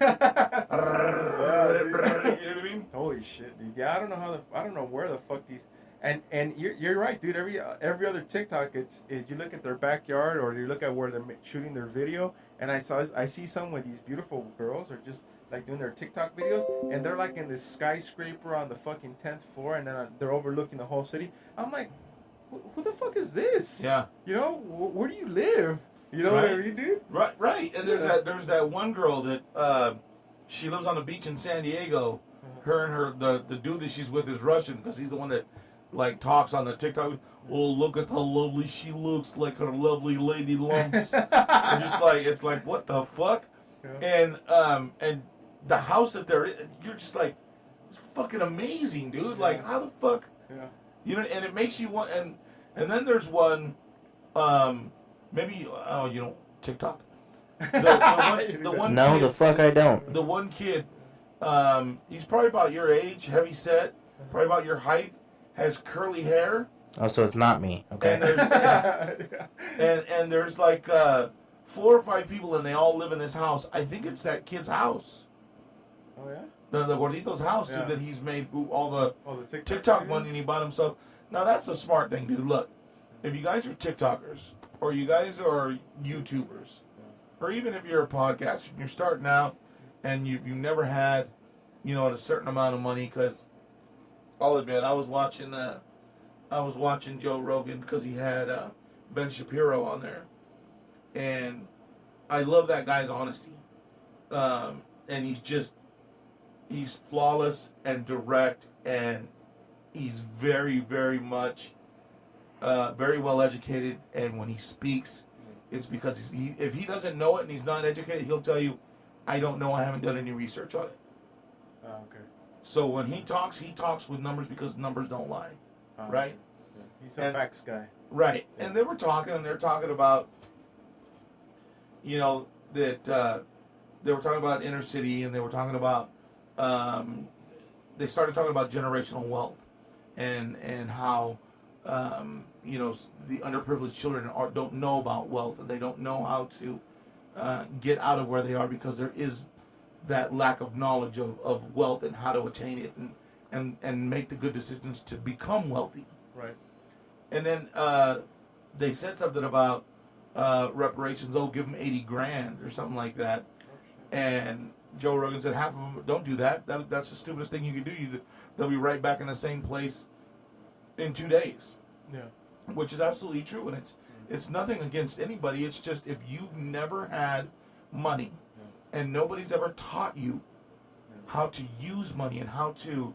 what I mean? Holy shit, dude. Yeah, I don't know where the fuck these. And you're right, dude. Every other TikTok, it's you look at their backyard or you look at where they're shooting their video, and I see some with these beautiful girls are just like doing their TikTok videos, and they're like in this skyscraper on the fucking 10th floor, and then they're overlooking the whole city. I'm like, who the fuck is this? Yeah. Where do you live? You know what I mean, dude? Right. And there's that one girl that she lives on the beach in San Diego. Her and the dude that she's with is Russian, because he's the one that like talks on the TikTok. Oh, look at how lovely she looks, like her lovely lady lumps. And just like, it's like, what the fuck? Yeah. And the house that they're in, you're just like, it's fucking amazing, dude. Like, how the fuck? Yeah. And it makes you want. And then there's one, maybe TikTok. The one. No, kid, the fuck I don't. The one kid, he's probably about your age, heavy set, probably about your height, has curly hair. Oh, so it's not me. Okay. And there's like 4 or 5 people, and they all live in this house. I think it's that kid's house. Oh yeah. The Gordito's house, dude, that he's made all the TikTok money, and he bought himself. Now that's a smart thing, dude. Look, if you guys are TikTokers or you guys are YouTubers, or even if you're a podcaster and you're starting out, and you never had, a certain amount of money. Because I'll admit, I was watching Joe Rogan because he had Ben Shapiro on there, and I love that guy's honesty. And he's flawless and direct, and he's very, very much very well educated. And when he speaks, it's because if he doesn't know it and he's not educated, he'll tell you, I don't know, I haven't done any research on it. Oh, okay. So when he talks with numbers, because numbers don't lie, right? Yeah. He's a facts guy. Right. Yeah. And they're talking about, that they were talking about inner city, and they were talking about, they started talking about generational wealth, and how, the underprivileged children don't know about wealth, and they don't know how to get out of where they are, because there is that lack of knowledge of wealth and how to attain it, and make the good decisions to become wealthy. Right. And then they said something about reparations. Oh, give them $80,000 or something like that. And Joe Rogan said half of them don't do that. That's the stupidest thing you can do. They'll be right back in the same place in 2 days. Yeah. Which is absolutely true, and it's nothing against anybody. It's just, if you've never had money, and nobody's ever taught you how to use money and how to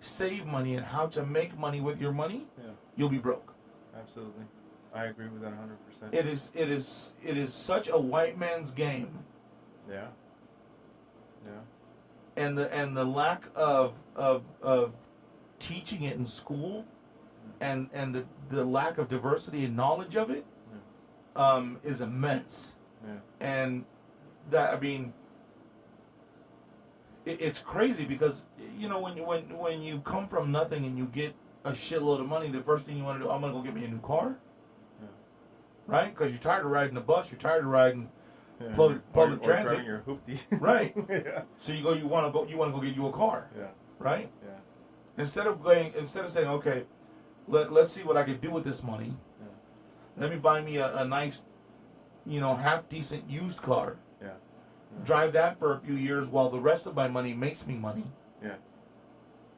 save money and how to make money with your money, you'll be broke. Absolutely, I agree with that 100%. It is such a white man's game. Yeah. And the lack of teaching it in school, and the lack of diversity and knowledge of it, is immense. Yeah. And that, I mean, it's crazy, because when you come from nothing and you get a shitload of money, the first thing you want to do, I'm gonna go get me a new car, right? Because you're tired of riding the bus, you're tired of riding public transit, driving your hoopty. right? Yeah. So you want to go get you a car, Yeah. right? Yeah. Instead of saying, okay, let's see what I can do with this money. Yeah. Let me buy me a nice, half decent used car. Yeah. Drive that for a few years while the rest of my money makes me money. Yeah.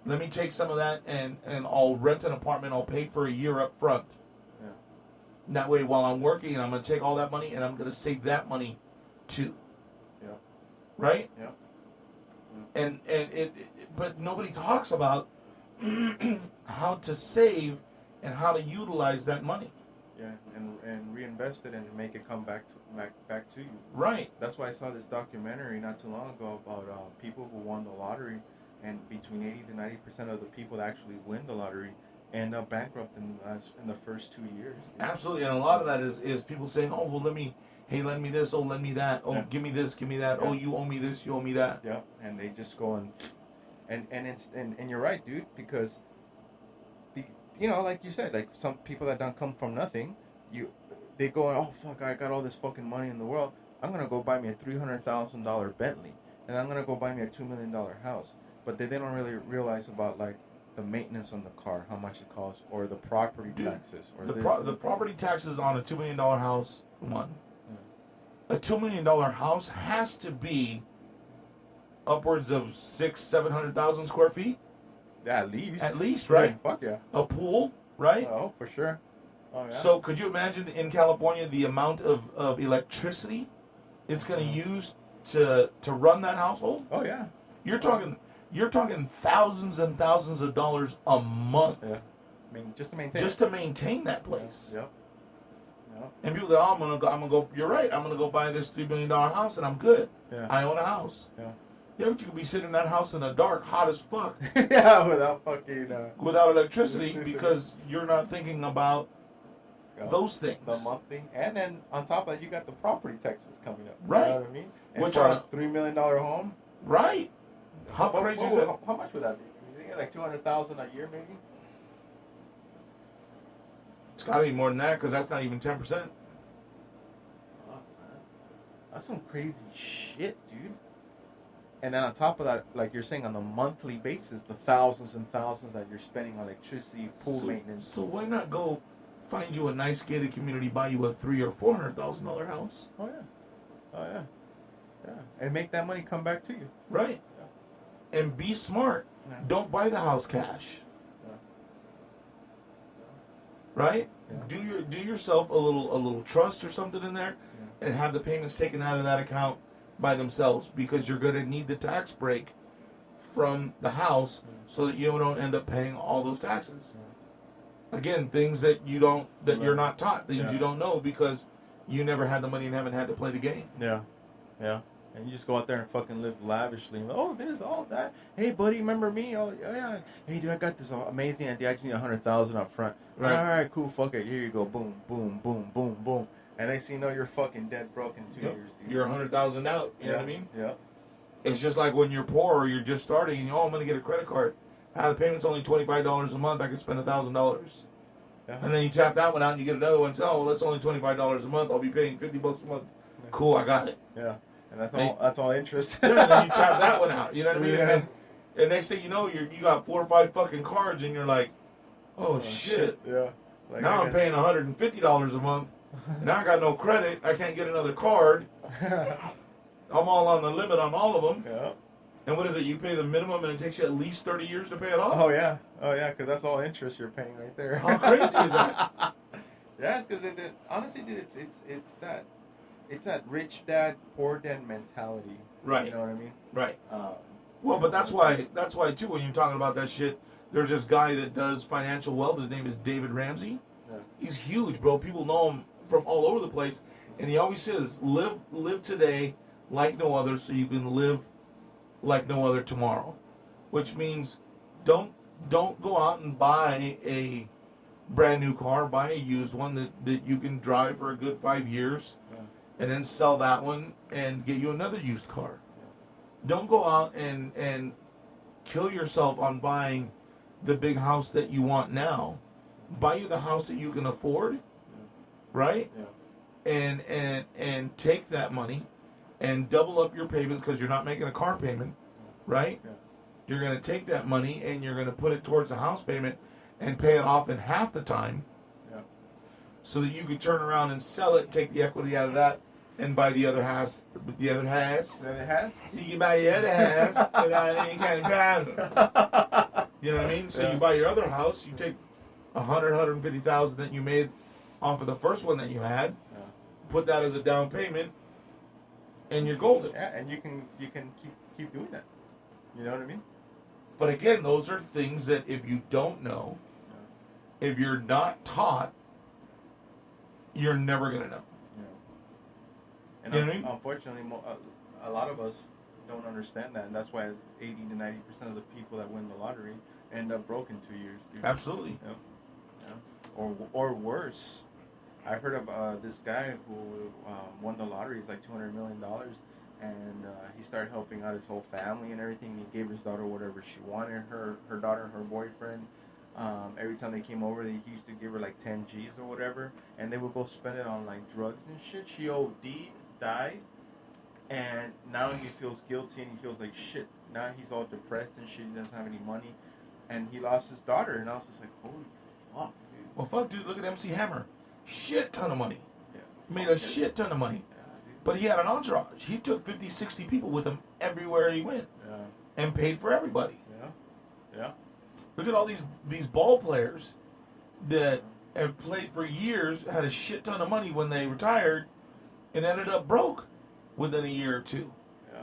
Let me take some of that and I'll rent an apartment. I'll pay for a year up front. Yeah. That way, while I'm working, I'm going to take all that money and I'm going to save that money too. Yeah. Right? Yeah. And but nobody talks about how to save and how to utilize that money. Yeah, and reinvest it and make it come back to you. Right. That's why I saw this documentary not too long ago about people who won the lottery, and between 80 to 90% of the people that actually win the lottery end up bankrupt in the first 2 years. Absolutely, and a lot of that is people saying, "Oh, well, lend me this. Oh, lend me that. Oh, give me this, give me that. Yeah. Oh, you owe me this, you owe me that." Yeah, and they just go and you're right, dude, because like you said, like some people that don't come from nothing, they go, oh fuck, I got all this fucking money in the world, I'm gonna go buy me a $300,000 Bentley, and I'm gonna go buy me a $2 million house, but they don't really realize about like the maintenance on the car, how much it costs, or the property taxes, or the property taxes on a $2 million house. A $2 million house has to be upwards of 600,000-700,000 square feet. At least, right? Yeah, fuck yeah. A pool, right? Oh, for sure. Oh, yeah. So could you imagine in California the amount of electricity it's going to use to run that household? Oh yeah. You're talking thousands and thousands of dollars a month. Yeah. I mean, just to maintain that place. Yep. Yep. And people say, "Oh, I'm gonna go." You're right. I'm gonna go buy this $3 million house, and I'm good. Yeah. I own a house. Yeah. Yeah, but you could be sitting in that house in the dark, hot as fuck, yeah, without fucking without electricity, because you're not thinking about those things. The monthly, and then on top of that, you got the property taxes coming up. Right. You know what I mean? And Which for are a $3 million home. Right. How crazy is that? How much would that be? You think like $200,000 a year, maybe? It's got to be more than that, because that's not even 10%. That's some crazy shit, dude. And then on top of that, like you're saying, on a monthly basis, the thousands and thousands that you're spending on electricity, pool maintenance. So why not go find you a nice gated community, buy you a $300,000 or $400,000 house? Oh yeah, oh yeah. Yeah, and make that money come back to you. Right. And be smart. Yeah. Don't buy the house cash. Yeah. Right? Yeah. Do yourself a little trust or something in there, and have the payments taken out of that account by themselves, because you're going to need the tax break from the house so that you don't end up paying all those taxes. Again, things that you're not taught, things you don't know because you never had the money and haven't had to play the game. Yeah. Yeah. And you just go out there and fucking live lavishly. Oh, this, all that. Hey, buddy, remember me? Oh, yeah. Hey, dude, I got this amazing idea. I just need $100,000 up front. Right. All right, cool. Fuck it. Here you go. Boom, boom, boom, boom, boom. And next thing you know, you're fucking dead broke in 2 years, dude. You're 100,000 out. You know what I mean? Yeah. It's just like when you're poor or you're just starting and I'm going to get a credit card. The payment's only $25 a month. I can spend $1,000. Yeah. And then you tap that one out and you get another one. And say, oh, well, that's only $25 a month. I'll be paying $50 a month. Cool, I got it. Yeah. And that's all interest. Yeah, and then you tap that one out. You know what I mean? Yeah. And next thing you know, you got 4 or 5 fucking cards, and you're like, oh shit. Yeah. Like now I'm paying $150 a month. Now I got no credit. I can't get another card. I'm all on the limit on all of them. Yeah. And what is it? You pay the minimum, and it takes you at least 30 years to pay it off? Oh, yeah. Oh, yeah, because that's all interest you're paying right there. How crazy is that? Yeah, it's because honestly, dude, it's that rich dad, poor dad mentality. Right. You know what I mean? Right. Well, but that's why too, when you're talking about that shit, there's this guy that does financial wealth. His name is David Ramsey. Yeah. He's huge, bro. People know him from all over the place, and he always says, "Live today like no other, so you can live like no other tomorrow," which means don't go out and buy a brand new car. Buy a used one that you can drive for a good 5 years. Yeah. And then sell that one and get you another used car. Don't go out and kill yourself on buying the big house that you want now. Buy you the house that you can afford, right? Yeah. And take that money and double up your payments, because you're not making a car payment, right? Yeah. You're going to take that money and you're going to put it towards a house payment and pay it off in half the time. Yeah. So that you can turn around and sell it, take the equity out of that, and buy the other house. The other house. The other half? You can buy the other house without any kind of problems. You know what I mean? So you buy your other house, you take $150,000 that you made off of the first one that you had, put that as a down payment, and you're golden. Yeah, and you can keep doing that. You know what I mean? But again, those are things that if you don't know, if you're not taught, you're never gonna know. And you know what I mean? Unfortunately, a lot of us don't understand that, and that's why 80 to 90% of the people that win the lottery end up broke in 2 years. Dude. Absolutely. Yeah. Or worse. I've heard of this guy who won the lottery. It's like $200 million, and he started helping out his whole family and everything. He gave his daughter whatever she wanted. Her daughter, her boyfriend. Every time they came over, he used to give her like 10 G's or whatever, and they would go spend it on like drugs and shit. She OD'd, died, and now he feels guilty and he feels like shit. Now he's all depressed and shit. He doesn't have any money, and he lost his daughter. And I was just like, holy fuck, dude. Well, fuck, dude. Look at MC Hammer. Shit ton of money. Yeah. Made a shit ton of money. Yeah, dude. But he had an entourage. He took 50, 60 people with him everywhere he went. Yeah. And paid for everybody. Yeah. Yeah. Look at all these ball players that have played for years, had a shit ton of money when they retired, and ended up broke within a year or two. Yeah.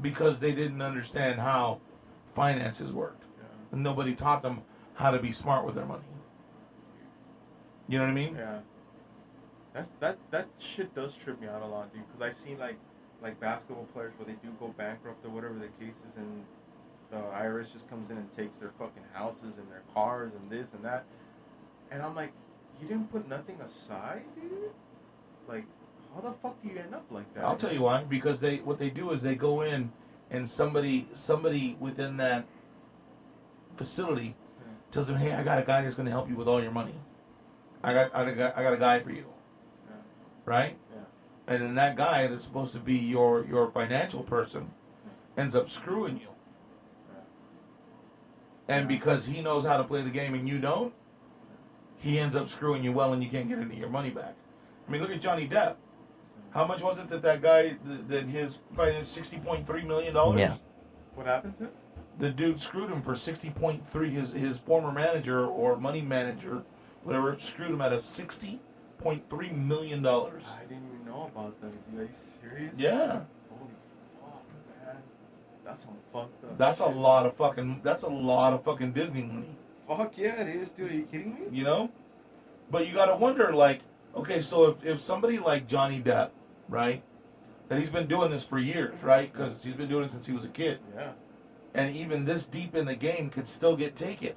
Because they didn't understand how finances worked. Yeah. And nobody taught them how to be smart with their money. You know what I mean? Yeah. That shit does trip me out a lot, dude. Because I've seen like basketball players where they do go bankrupt or whatever the case is, and the IRS just comes in and takes their fucking houses and their cars and this and that. And I'm like, you didn't put nothing aside, dude? Like, how the fuck do you end up like that? I'll tell you why. Because what they do is they go in, and somebody within that facility tells them, hey, I got a guy that's going to help you with all your money. I got a guy for you. Yeah. Right? Yeah. And then that guy that's supposed to be your financial person ends up screwing you. And because he knows how to play the game and you don't, he ends up screwing you well, and you can't get any of your money back. I mean, look at Johnny Depp. How much was it that guy that his fight is $60.3 million? Yeah. What happened to it? The dude screwed him for 60.3. His former manager or money manager, whatever, screwed him out of $60.3 million. I didn't even know about that. Are you serious? Yeah. Holy fuck, man. That's some fucked up. That's shit. a lot of fucking Disney money. Fuck yeah, it is, dude. Are you kidding me? You know? But you gotta wonder, like, okay, so if somebody like Johnny Depp, right, that he's been doing this for years, right? Because he's been doing it since he was a kid. Yeah. And even this deep in the game could still get taken.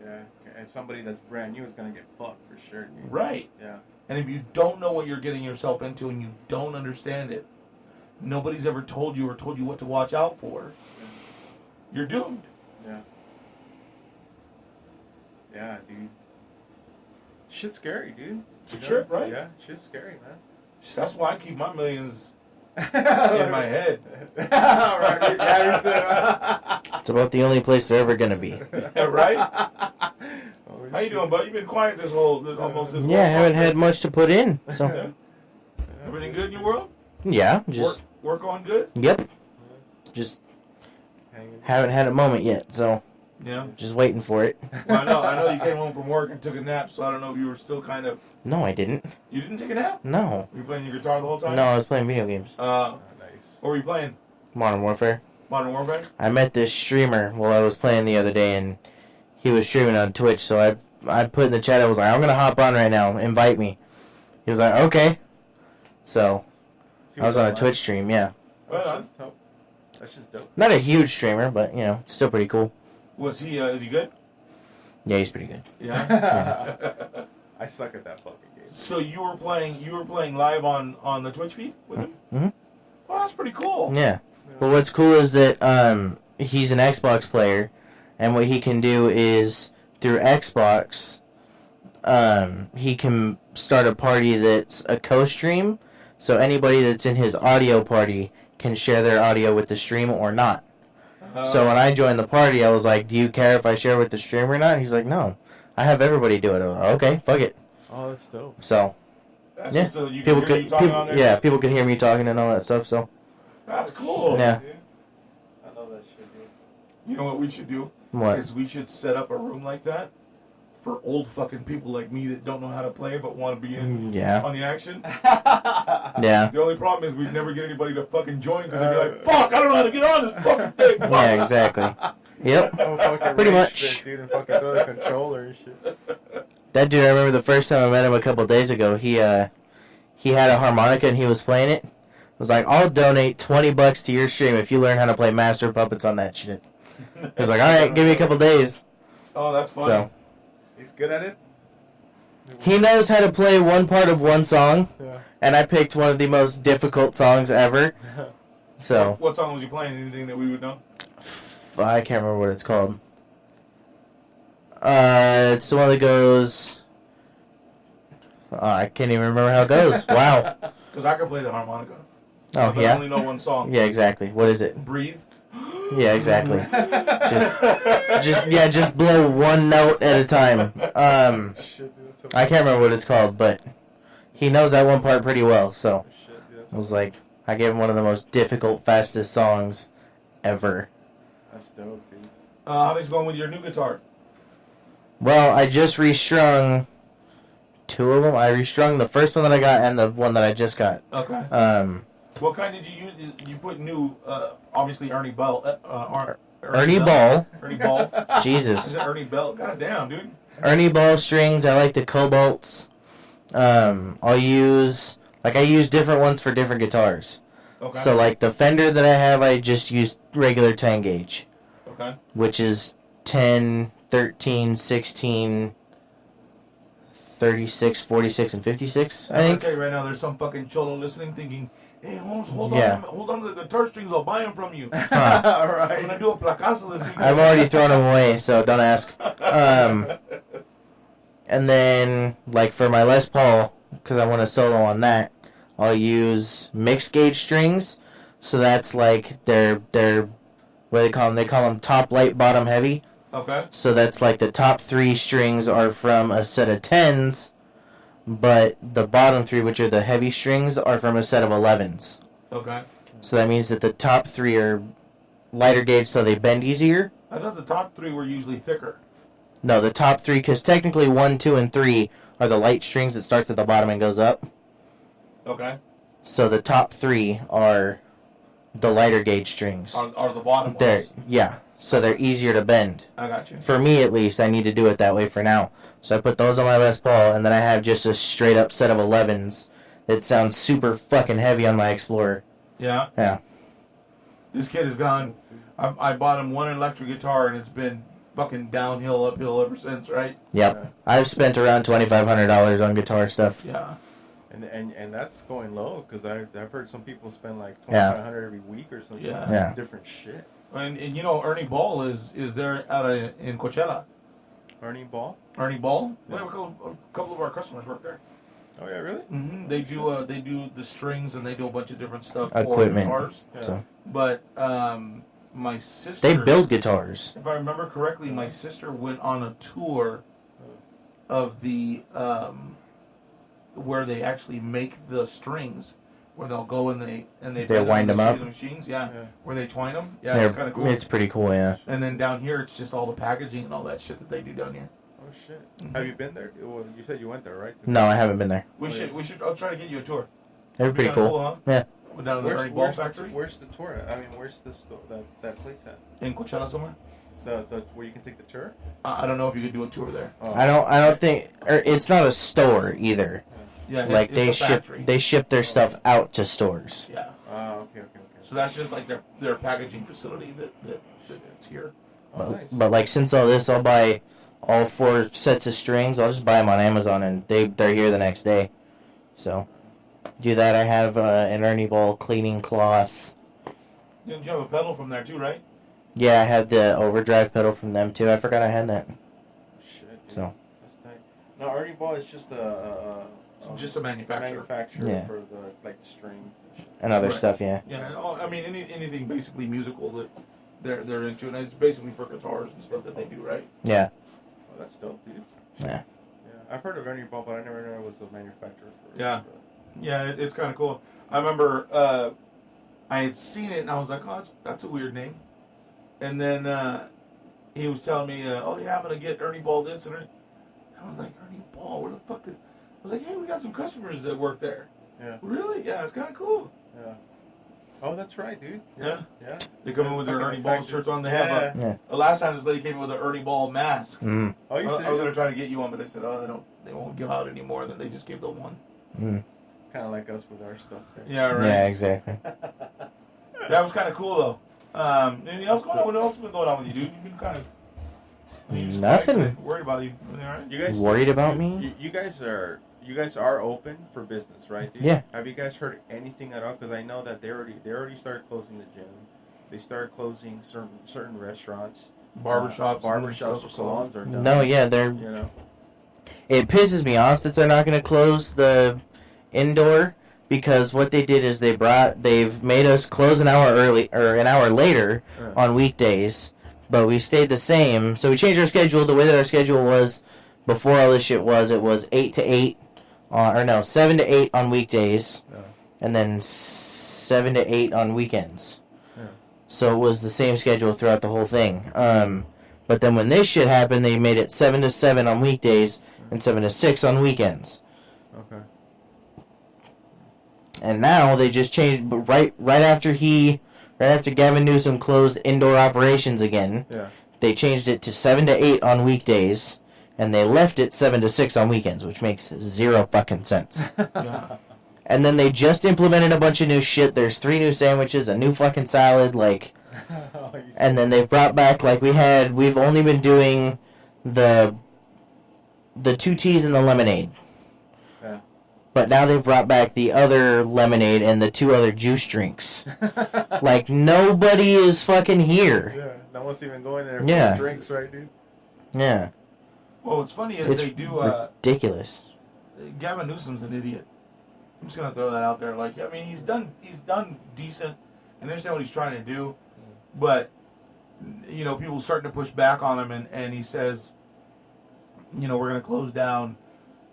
Yeah. And somebody that's brand new is gonna get fucked for sure, dude. Right. Yeah. And if you don't know what you're getting yourself into and you don't understand it, nobody's ever told you or told you what to watch out for, you're doomed. Yeah. Yeah, dude. Shit's scary, dude. It's a trip, right? Yeah, shit's scary, man. That's why I keep my millions in my head. Right. Yeah, me too. It's about the only place they're ever gonna be. Right? Oh, How you doing, bud? You've been quiet almost this Yeah, I whole haven't podcast. had much to put in. Yeah. So Everything good in your world? yeah, just Work going good? yep. Just Hanging. haven't had a moment yet, so Yeah. just waiting for it. Well, I know you came home from work and took a nap, so I don't know if you were still kind of... No, I didn't. You didn't take a nap? No. Were you playing your guitar the whole time? No, I was playing video games. Oh, nice. What were you playing? Modern Warfare. Modern Warfare? I met this streamer while I was playing the other day, and he was streaming on Twitch, so I put in the chat, I was like, I'm gonna hop on right now, invite me. He was like, okay. So, I was on a Twitch stream, yeah. Right That's on. just dope. That's just dope. Not a huge streamer, but, you know, it's still pretty cool. Was he, is he good? Yeah, he's pretty good. Yeah. I suck at that fucking game. So you were playing live on the Twitch feed with him? Mm-hmm. Well, that's pretty cool. Yeah. But what's cool is that he's an Xbox player, and what he can do is, through Xbox, he can start a party that's a co-stream, so anybody that's in his audio party can share their audio with the stream or not. So when I joined the party, I was like, do you care if I share with the stream or not? And he's like, no. I have everybody do it. I was like, okay, fuck it. Oh, that's dope. So, That's yeah. so you can hear you talking on there? yeah, people can hear me talking and all that stuff, so. That's cool. Yeah. Dude. I love that shit, dude. You know what we should do? What? Is we should set up a room like that for old fucking people like me that don't know how to play but want to be in Yeah. on the action. Yeah. The only problem is we'd never get anybody to fucking join because they'd be like, fuck, I don't know how to get on this fucking thing. Fuck. Yeah, exactly. Yep. Oh, fucking Pretty rage much. spit, dude, and fucking throw the controller and shit. That dude, I remember the first time I met him a couple days ago, he had a harmonica and he was playing it. I was like, I'll donate $20 to your stream if you learn how to play Master of Puppets on that shit. He was like, alright, give me a couple days. Oh, that's funny. So, He's good at it? he knows how to play one part of one song, Yeah. and I picked one of the most difficult songs ever. So, What song was he playing? Anything that we would know? I can't remember what it's called. It's the one that goes... I can't even remember how it goes. Wow. Because I can play the harmonica. Oh, But I yeah? only know one song. Yeah, exactly. What is it? Breathe. Yeah, exactly. Just blow one note at a time. Shit, dude, that's I can't remember what it's called, but he knows that one part pretty well, so Shit, dude, that's I was like, I gave him one of the most difficult, fastest songs ever. That's dope, dude. How things going with your new guitar? Well, I just restrung two of them. I restrung the first one that I got and the one that I just got. Okay. What kind did you use? You put new, obviously Ernie Bell. Ernie Ball. Ernie Ball. Is Jesus. it Ernie Bell? God damn, dude. Ernie Ball strings. I like the Cobalts. I use different ones for different guitars. Okay. So, like, the Fender that I have, I just use regular 10 gauge, Okay. which is 10, 13, 16, 36, 46, and 56, I I'm gonna think. tell you right now, there's some fucking cholo listening thinking, hey, Holmes, hold Yeah. on to the guitar strings. I'll buy them from you. Huh. I'm Alright. gonna do a placazo this week. I've already thrown them away, so don't ask. And then, like, for my Les Paul, because I want to solo on that, I'll use mixed gauge strings. So that's like their what do they call them? They call them top light, bottom heavy. Okay. So that's like the top three strings are from a set of 10s, but the bottom 3, which are the heavy strings, are from a set of 11s. Okay. So that means that the top 3 are lighter gauge, so they bend easier. I thought the top 3 were usually thicker. No, the top 3, because technically 1, 2, and 3 are the light strings that starts at the bottom and goes up. Okay. So the top 3 are the lighter gauge strings. Are the bottom They're, ones? yeah, so they're easier to bend. I got you. For me, at least, I need to do it that way for now. So I put those on my Les Paul, and then I have just a straight up set of 11s that sounds super fucking heavy on my Explorer. Yeah. Yeah. This kid has gone. I bought him one electric guitar, and it's been fucking downhill, uphill ever since, right? Yep. Yeah. I've spent around $2,500 on guitar stuff. Yeah. And that's going low because I've heard some people spend like Yeah. $2,500 every week or something. Yeah. Yeah. Different shit. And you know Ernie Ball is there in Coachella. Ernie Ball. Ernie Ball. Yeah. We have a couple of our customers work there. Oh yeah, really? Mm-hmm. They do the strings and they do a bunch of different stuff for Equipment. guitars. Yeah. So But my sister. they build guitars. If I remember correctly, my sister went on a tour of the where they actually make the strings, where they'll go and they wind them up? The machines, yeah, Yeah. where they twine them. Yeah, it's kind of cool. It's pretty cool, yeah. And then down here, it's just all the packaging and all that shit that they do down here. Oh shit. Mhm. Have you been there? Well, you said you went there, right? No, I haven't been there. We should. I'll try to get you a tour. They're It'd be pretty kinda cool. huh? Yeah. We're down to the Ernie Ball factory Where's the tour at? I mean, where's the that place at? in Coachella somewhere. The where you can take the tour? I don't know if you could do a tour there. Oh. I don't think, or it's not a store either. Yeah, Like it's a factory. they ship their stuff out to stores. Yeah. Okay. So that's just like their packaging facility that's here. Oh, nice. But like since all this, I'll buy all 4 sets of strings. I'll just buy them on Amazon, and they're here the next day. So do that. I have an Ernie Ball cleaning cloth. You have a pedal from there too, right? Yeah, I had the overdrive pedal from them too. I forgot I had that. Shit. Dude. So That's tight. No, Ernie Ball is just Just a manufacturer. manufacturer Yeah. for the like the strings and shit. and other Right. stuff, yeah. Yeah, I mean anything basically musical that they're into, and it's basically for guitars and stuff that they do, right? Yeah. Oh, that's dope, dude. Yeah. Yeah, I've heard of Ernie Ball, but I never knew it was a manufacturer for. Yeah. Yeah, it's kind of cool. I remember I had seen it and I was like, oh, that's a weird name. And then he was telling me, oh yeah, I'm gonna get Ernie Ball this and Ernie. I was like, Ernie Ball, where the fuck did? I was like, hey, we got some customers that work there. Yeah. Really? Yeah, it's kind of cool. Yeah. Oh, that's right, dude. Yeah. Yeah. They come in with their Fucking Ernie Ball effective. shirts on. They Yeah. have Yeah. the last time this lady came in with an Ernie Ball mask. Mm. Oh, you I was serious? gonna try to get you one, but they said, oh, they won't give out anymore. Then they just gave the one. Mm. Kind of like us with our stuff. Right? Yeah, right. Yeah, exactly. That was kind of cool though. Anything else going on? What else has been going on with you, dude? You've been kind of Nothing. worried about you. Everything all right? You guys Worried about me? You guys are open for business, right? Dude? Yeah. Have you guys heard anything at all? Because I know that they already started closing the gym. They started closing certain restaurants. Barbershops, Barbershops or salons are done. No, yeah, they're. You know. It pisses me off that they're not going to close the indoor, because what they did is they've made us close an hour early or an hour later on weekdays, but we stayed the same. So we changed our schedule. The way that our schedule was before all this shit it was 8 to 8, 7 to 8 on weekdays, Yeah. and then 7 to 8 on weekends. Yeah. So it was the same schedule throughout the whole thing. But then when this shit happened, they made it 7 to 7 on weekdays and 7 to 6 on weekends. Okay. And now they just changed, but right after Gavin Newsom closed indoor operations again, Yeah. they changed it to 7 to 8 on weekdays, and they left it 7 to 6 on weekends, which makes zero fucking sense. Yeah. And then they just implemented a bunch of new shit. There's 3 new sandwiches, a new fucking salad, and then they've brought back, we've only been doing the 2 teas and the lemonade. Yeah. But now they've brought back the other lemonade and the 2 other juice drinks. Nobody is fucking here. Yeah. No one's even going there for Yeah. drinks, right, dude? Yeah. Well, what's funny is It's they do. ridiculous. Gavin Newsom's an idiot. I'm just gonna throw that out there. He's done decent, and understand what he's trying to do, but people starting to push back on him, and he says, we're gonna close down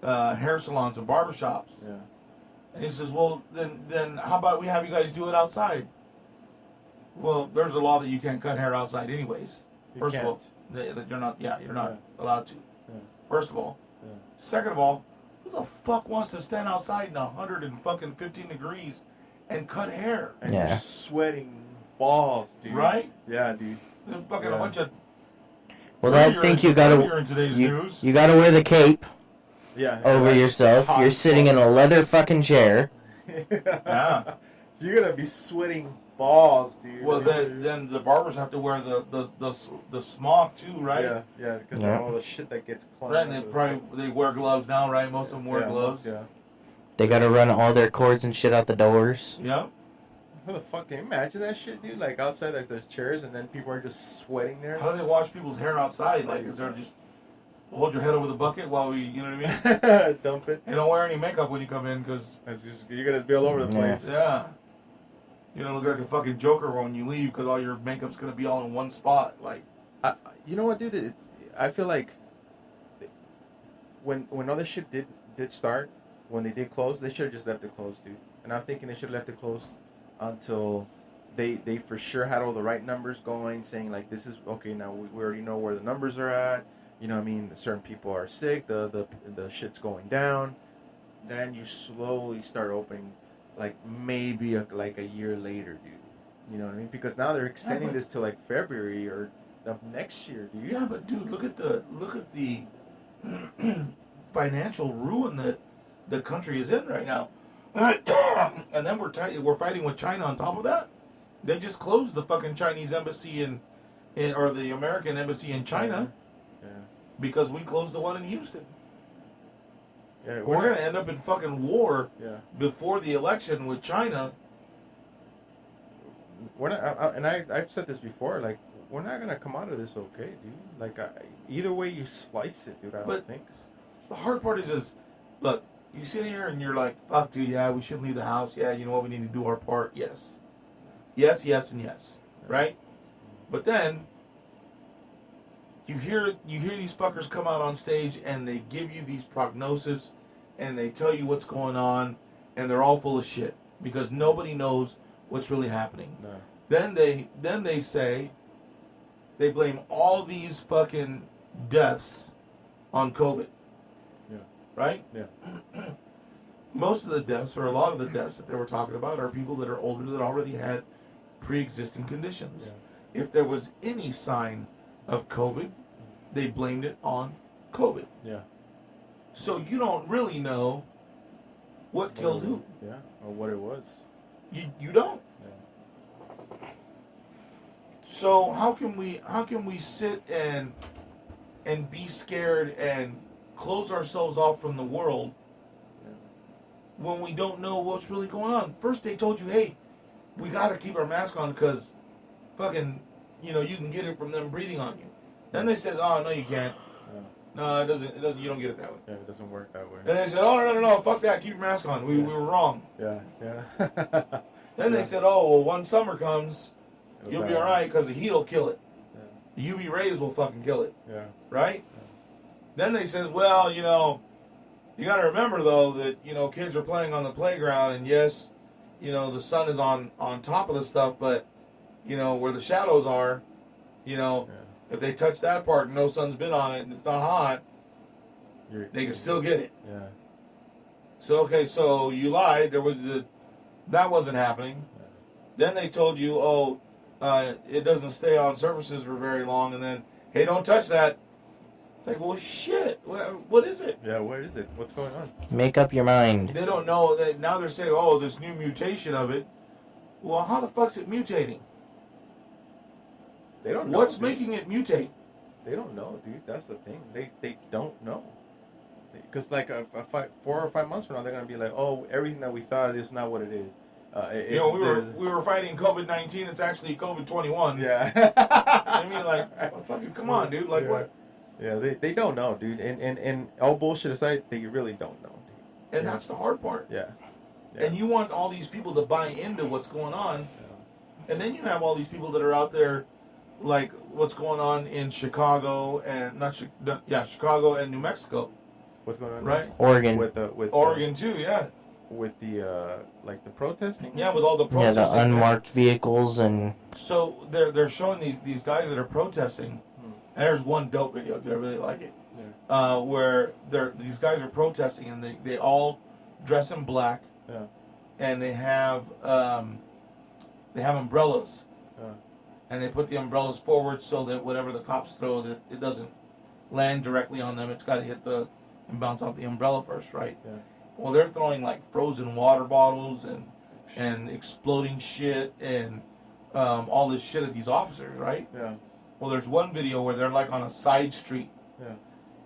hair salons and barbershops. Yeah. And he says, well, then how about we have you guys do it outside? Well, there's a law that you can't cut hair outside anyways. First of all, that you're not allowed to. Yeah. First of all. Yeah. Second of all, who the fuck wants to stand outside in 115 degrees and cut hair? And you're sweating balls, dude. Right? Yeah, dude. There's fucking a bunch of... Well, I think you gotta you gotta wear the cape over yourself. You're sitting in a leather fucking chair. Yeah. You're gonna be sweating balls, dude. Well, then the barbers have to wear the smock too, right? Yeah, because of all the shit that gets clumped. Right, and they wear gloves now, right? Most of them wear gloves. Yeah. They gotta run all their cords and shit out the doors. Yeah. Who the fuck can you imagine that shit, dude? Like outside, like there's chairs, and then people are just sweating there. How do they wash people's hair outside? Like, is there just hold your head over the bucket while we, you know what I mean? Dump it. And don't wear any makeup when you come in, because you're gonna be all over the place. Yeah. You don't look like a fucking Joker when you leave, because all your makeup's gonna be all in one spot. Like, you know what, dude? I feel like when all this shit did start, when they did close, they should have just left it closed, dude. And I'm thinking they should have left it closed until they for sure had all the right numbers going, saying like, this is okay, now we already know where the numbers are at, you know what I mean, certain people are sick, the shit's going down. Then you slowly start opening, like maybe like a year later, dude, you know what I mean, because now they're extending this to like February or of next year, dude. Yeah, but dude, look at the financial ruin that the country is in right now. And then we're fighting with China on top of that. They just closed the fucking Chinese embassy or the American embassy in China, because we closed the one in Houston. Yeah, we're gonna end up in fucking war before the election with China. We're not, and I've said this before. Like, we're not gonna come out of this okay, dude. Like, either way you slice it, dude. I don't think. The hard part is, look. You sit here and you're like, fuck, dude, yeah, we shouldn't leave the house. Yeah, you know what, we need to do our part. Yes. Yes, yes, and yes. Right? But then, you hear these fuckers come out on stage and they give you these prognosis and they tell you what's going on, and they're all full of shit because nobody knows what's really happening. No. Then they say, they blame all these fucking deaths on COVID. Right? Yeah. Most of the deaths, or a lot of the deaths that they were talking about, are people that are older that already had pre-existing conditions. Yeah. If there was any sign of COVID, they blamed it on COVID. Yeah. So you don't really know what killed who. Yeah, or what it was. You don't. Yeah. So how can we sit and be scared and close ourselves off from the world when we don't know what's really going on? First they told you, hey, we got to keep our mask on because fucking, you can get it from them breathing on you. Then they said, oh, no, you can't. No, it doesn't, you don't get it that way. Yeah, it doesn't work that way. Then they said, oh, no, fuck that, keep your mask on. We were wrong. Yeah. Then they said, oh, well, when summer comes, you'll be all right because the heat will kill it. The UV rays will fucking kill it. Yeah. Right? Then they says, well, you got to remember, though, that, kids are playing on the playground, and yes, the sun is on top of the stuff, but, where the shadows are, if they touch that part and no sun's been on it and it's not hot, they can still get it. Yeah. So, okay, so you lied. That wasn't happening. Yeah. Then they told you, it doesn't stay on surfaces for very long, and then, hey, don't touch that. It's like, well, shit. What is it? Yeah, what is it? What's going on? Make up your mind. They don't know. Now they're saying, oh, this new mutation of it. Well, how the fuck's it mutating? They don't know. What's making it mutate? They don't know, dude. That's the thing. They don't know. Because like 4 or 5 months from now, they're gonna be like, oh, everything that we thought is not what it is. We were fighting COVID-19. It's actually COVID-21. Yeah. I mean, like, fucking come on, dude. Like, what? Yeah, they don't know, dude. And all bullshit aside, they really don't know, dude. And that's the hard part. Yeah. And you want all these people to buy into what's going on. Yeah. And then you have all these people that are out there, like what's going on in Chicago and Chicago and New Mexico. What's going on? Right. Oregon. With Oregon too, yeah. With the like the protesting. Yeah, with all the Yeah, protesting. the unmarked vehicles and. So they're showing these guys that are protesting, and there's one dope video, dude. I really like it. Yeah. Where these guys are protesting, and they all dress in black. Yeah. And they have umbrellas. Yeah. And they put the umbrellas forward so that whatever the cops throw, it doesn't land directly on them. It's got to hit and bounce off the umbrella first, right? Yeah. Well, they're throwing like frozen water bottles and exploding shit and all this shit at these officers, right? Yeah. Well, there's one video where they're like on a side street. Yeah.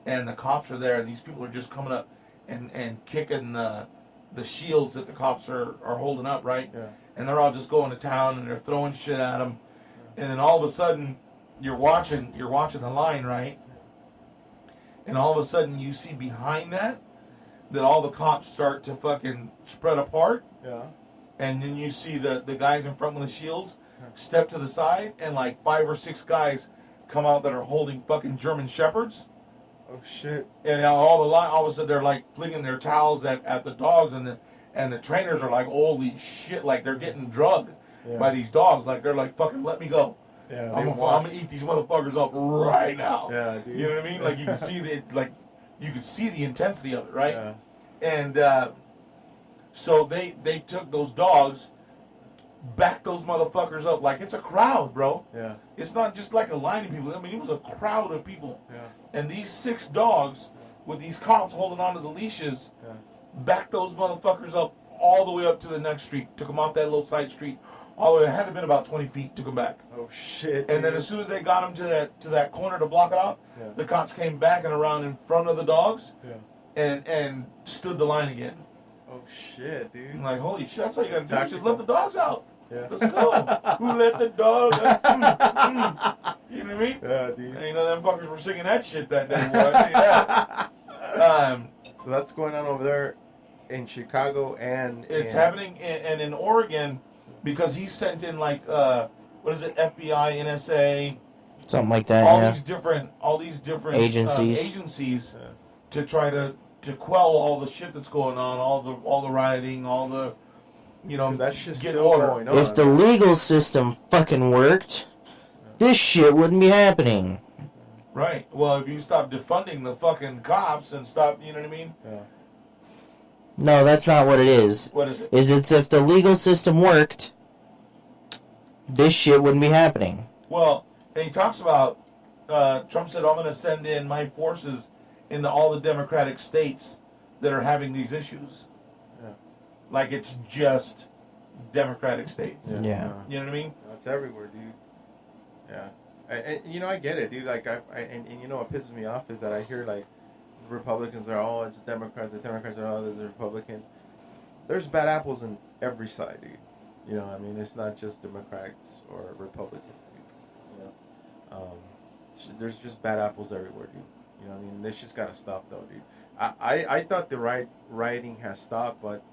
And the cops are there, and these people are just coming up and kicking the shields that the cops are holding up, right? Yeah. And they're all just going to town, and they're throwing shit at them. And then all of a sudden, you're watching the line, right? And all of a sudden, you see behind that all the cops start to fucking spread apart. Yeah. And then you see the guys in front with the shields step to the side, and like 5 or 6 guys come out that are holding fucking German Shepherds. Oh shit. And all of a sudden they're like flinging their towels at the dogs, and the trainers are like, holy shit, like they're getting drugged by these dogs. Like they're like, fucking let me go. Yeah. I'm gonna eat these motherfuckers up right now. Yeah, dude. You know what I mean? Like you can see the intensity of it, right? Yeah. And so they took those dogs, backed those motherfuckers up like it's a crowd, bro. Yeah. It's not just like a line of people. I mean, it was a crowd of people. Yeah. And these 6 dogs with these cops holding onto the leashes backed those motherfuckers up all the way up to the next street. Took them off that little side street. All the way, it had to have been about 20 feet. Took them back. Oh shit. And then as soon as they got them to that corner to block it off, the cops came back and around in front of the dogs and stood the line again. Oh shit, dude. I'm like, holy shit, that's all you gotta do. Just let the dogs out. Yeah. Let's go. Who let the dog out? You know what I mean? Yeah, dude. And, you know, them fuckers were singing that shit that day, boy. I tell you that. So that's going on over there in Chicago and... It's happening in Oregon because he sent in like, what is it, FBI, NSA... Something like that, all these different agencies to try to quell all the shit that's going on, all the rioting, all the... You know, that's just get still order. going on. If the legal system fucking worked, this shit wouldn't be happening. Right. Well, if you stop defunding the fucking cops and stop, you know what I mean? Yeah. No, that's not what it is. What is it? It's if the legal system worked, this shit wouldn't be happening. Well, and he talks about, Trump said, I'm going to send in my forces into all the Democratic states that are having these issues. Like it's just Democratic states. Yeah. You know what I mean? That's everywhere, dude. Yeah. And you know, I get it, dude. Like, and you know what pisses me off is that I hear, like, Republicans are, oh, it's Democrats. The Democrats are, oh, it's Republicans. There's bad apples in every side, dude. You know, I mean, it's not just Democrats or Republicans, dude. You know? There's just bad apples everywhere, dude. You know what I mean? This just got to stop, though, dude. I thought the rioting has stopped, but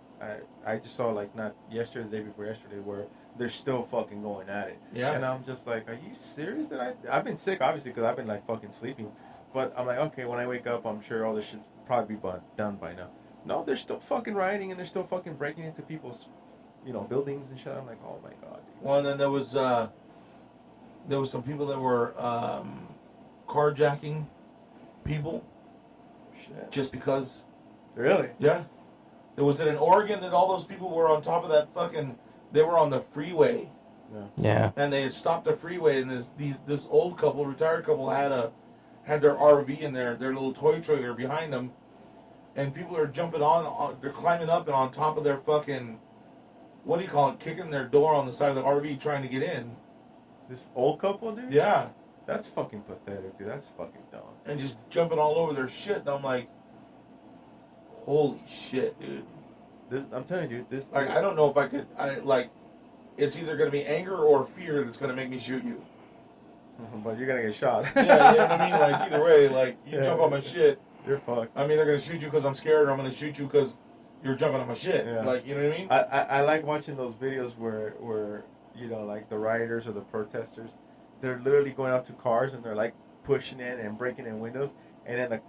I just saw, like, not yesterday, the day before yesterday, where they're still fucking going at it. Yeah. And I'm just like, are you serious? That I've been sick, obviously, because I've been, like, fucking sleeping. But I'm like, okay, when I wake up, I'm sure all this shit's probably be done by now. No, they're still fucking rioting, and they're still fucking breaking into people's, you know, buildings and shit. I'm like, oh, my God, dude. Well, and then there was some people that were carjacking people. Shit. Just because. Really? Yeah. Was it in Oregon that all those people were on top of that fucking... They were on the freeway. Yeah. And they had stopped the freeway, and this old couple, retired couple, had their RV in their little toy trailer behind them, and people are jumping on, they're climbing up and on top of their fucking, what do you call it, kicking their door on the side of the RV trying to get in. This old couple, dude? Yeah. That's fucking pathetic, dude. That's fucking dumb. And just jumping all over their shit, and I'm like, holy shit, dude. I'm telling you, dude, this... Like, I don't know if I could, it's either going to be anger or fear that's going to make me shoot you. But you're going to get shot. Yeah, you know what I mean? Like, either way, like, you jump on my shit. You're fucked. I'm either going to shoot you because I'm scared, or I'm going to shoot you because you're jumping on my shit. Yeah. Like, you know what I mean? I like watching those videos where, you know, like, the rioters or the protesters, they're literally going out to cars and they're, like, pushing in and breaking in windows, and then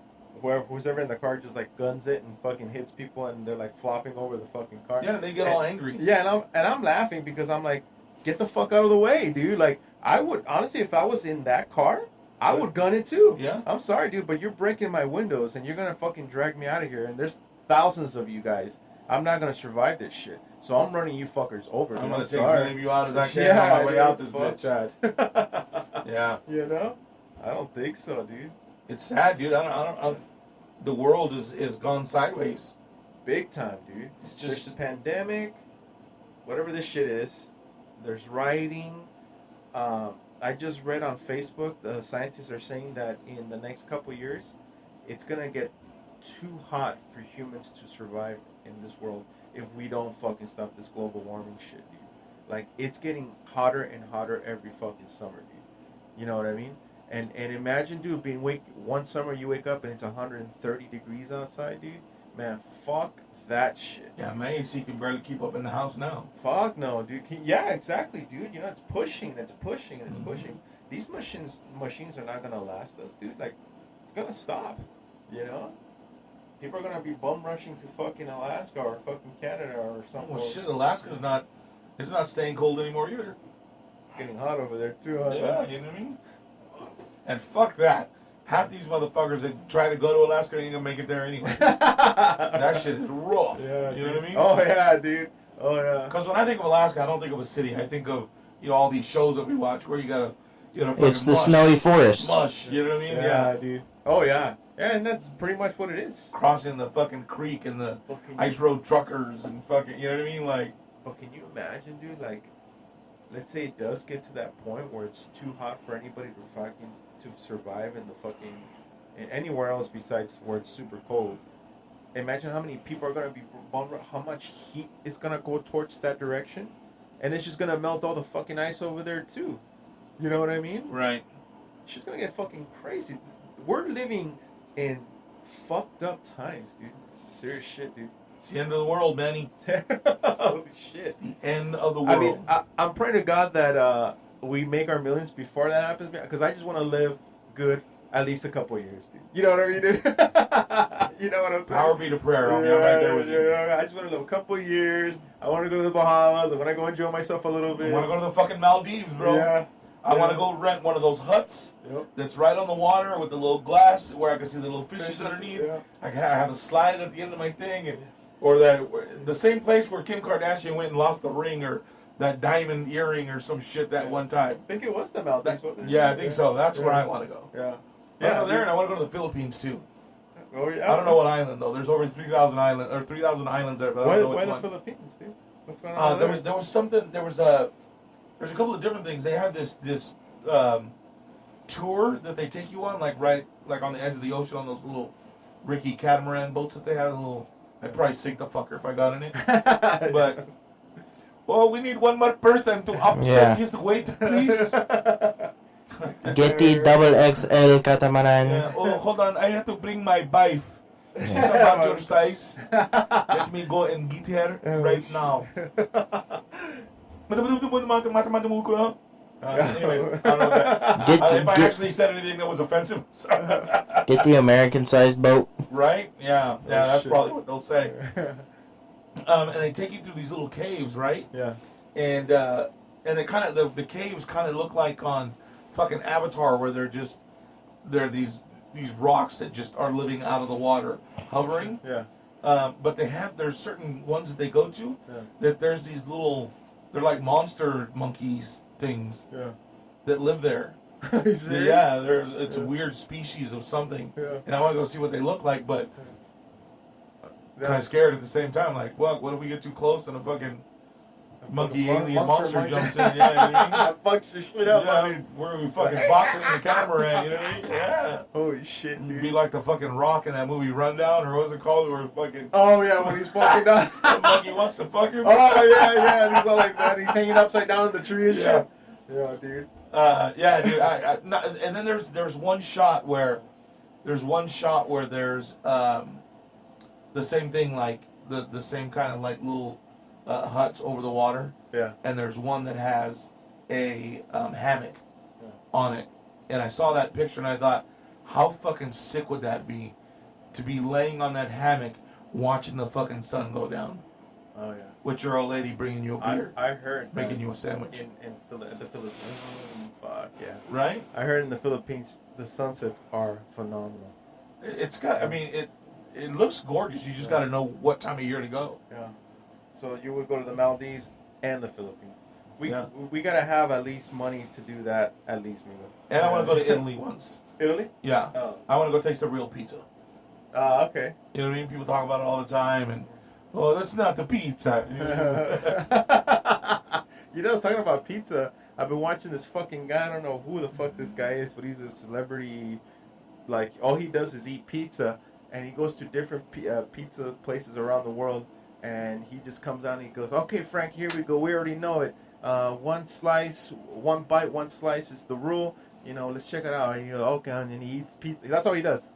who's ever in the car just like guns it and fucking hits people and they're like flopping over the fucking car. Yeah, they get all angry. Yeah, and I'm laughing because I'm like, get the fuck out of the way, dude. Like, I would honestly, if I was in that car, I would gun it too. Yeah. I'm sorry, dude, but you're breaking my windows and you're gonna fucking drag me out of here. And there's thousands of you guys. I'm not gonna survive this shit. So I'm running you fuckers over. I'm dude. gonna take as many of you out as I can on my way out this bitch. That. Yeah. You know? I don't think so, dude. It's sad, dude. I don't the world is gone sideways. Big time, dude. It's There's just the pandemic, whatever this shit is. There's rioting. I just read on Facebook, the scientists are saying that in the next couple years, it's gonna get too hot for humans to survive in this world if we don't fucking stop this global warming shit, dude. Like, it's getting hotter and hotter every fucking summer, dude. You know what I mean? And imagine, dude, one summer you wake up and it's 130 degrees outside, dude. Man, fuck that shit. yeah, my AC can barely keep up in the house now. Fuck no, dude. Yeah, exactly, dude. You know, it's pushing, it's pushing, and it's pushing. These machines are not gonna last us, dude. Like, it's gonna stop. You know, people are gonna be bum rushing to fucking Alaska or fucking Canada or something. Well, shit, Alaska's not staying cold anymore either. It's getting hot over there too. Huh? Yeah, you know what I mean? And fuck that. Half these motherfuckers that try to go to Alaska ain't gonna make it there anyway. That shit is rough. Yeah, you know dude. what I mean? Oh yeah, dude. Oh yeah. Because when I think of Alaska, I don't think of a city. I think of all these shows that we watch where you gotta fucking It's the snowy forest. mush. You know what I mean? Yeah, dude. Oh yeah. Yeah, and that's pretty much what it is. Crossing the fucking creek and the ice road truckers and fucking, you know what I mean? Like, But can you imagine, dude? Like, let's say it does get to that point where it's too hot for anybody to survive in the fucking anywhere else besides where it's super cold. Imagine how many people are gonna be how much heat is gonna go towards that direction, and it's just gonna melt all the fucking ice over there too. You know what I mean? right. It's just gonna get fucking crazy. We're living in fucked up times, dude. Serious shit, dude. It's the end of the world, Manny. Holy It's shit. the end of the world. I mean, I'm praying to God that we make our millions before that happens, because I just want to live good at least a couple years, dude. You know what I mean, dude? You know what I'm saying? Power be to prayer. I'm right there with you. I just want to live a couple years. I want to go to the Bahamas. I want to go enjoy myself a little I bit. want to go to the fucking Maldives, bro. Yeah. I want to go rent one of those huts Yep. that's right on the water with the little glass where I can see the little fishes underneath. Yeah. I have the slide at the end of my thing, or the same place where Kim Kardashian went and lost the ring or that diamond earring or some shit that one time. I think it was the Maldives. wasn't it? Yeah, I think so. That's where I want to go. Yeah. I want to go there, and I want to go to the Philippines too. Oh yeah. I don't know what island though. There's over 3,000 islands there, but I don't know Why which the one. Philippines, dude? What's going on? There was something. There's a couple of different things. They have this tour that they take you on, like on the edge of the ocean on those little rickety catamaran boats that they have. I'd probably sink the fucker if I got in it. But well, we need one more person to offset his weight, please. Get the double XL catamaran. Yeah. Oh, hold on, I have to bring my wife. She's about your size. Let me go and get her right now. Anyways, I don't know that. If I actually said anything that was offensive. Get the American-sized boat. Right? Yeah, that's shit. probably what they'll say. And they take you through these little caves, right? Yeah. And it kind of the caves kind of look like on fucking Avatar, where they're these rocks that just are living out of the water, hovering. Yeah. But there's certain ones that they go to that there's these they're like monster monkeys things that live there. Yeah, it's a weird species of something, and I want to go see what they look like, but kind of scared at the same time. Like, what if we get too close and a fucking monkey alien monster jumps in? Yeah, you know what I mean? That fucks your shit up. Yeah, where we fucking boxing in the catamaran, you know what I mean? Yeah. Holy shit, You'd dude. be like the fucking Rock in that movie Rundown, or what was it called? Where fucking Oh yeah, when he's fucking down. the monkey wants to fuck him. Oh yeah, and he's all like that. He's hanging upside down in the tree and shit. Yeah, dude. Yeah, dude. And then there's one shot where there's the same thing, like the same kind of like little huts over the water. Yeah. And there's one that has a hammock on it, and I saw that picture and I thought, how fucking sick would that be to be laying on that hammock watching the fucking sun go down Oh yeah. with your old lady bringing you a beer, I heard making that you a sandwich, in the Philippines. Fuck yeah. right? I heard in the Philippines the sunsets are phenomenal. It's got. I mean, it looks gorgeous. You just got to know what time of year to go. Yeah. So you would go to the Maldives and the Philippines. Yeah. We gotta have at least money to do that at least, Mingo. And I want to go to Italy once. Italy? Yeah, Oh. I want to go taste the real pizza. Okay. You know what I mean? People talk about it all the time, and oh, that's not the pizza. You know, talking about pizza, I've been watching this fucking guy. I don't know who the fuck this guy is, but he's a celebrity. Like, all he does is eat pizza, and he goes to different pizza places around the world, and he just comes out and he goes, "Okay, Frank, here we go. We already know it. One slice, one bite, one slice is the rule. You know, let's check it out." And you go, "Okay," and then he eats pizza. That's all he does.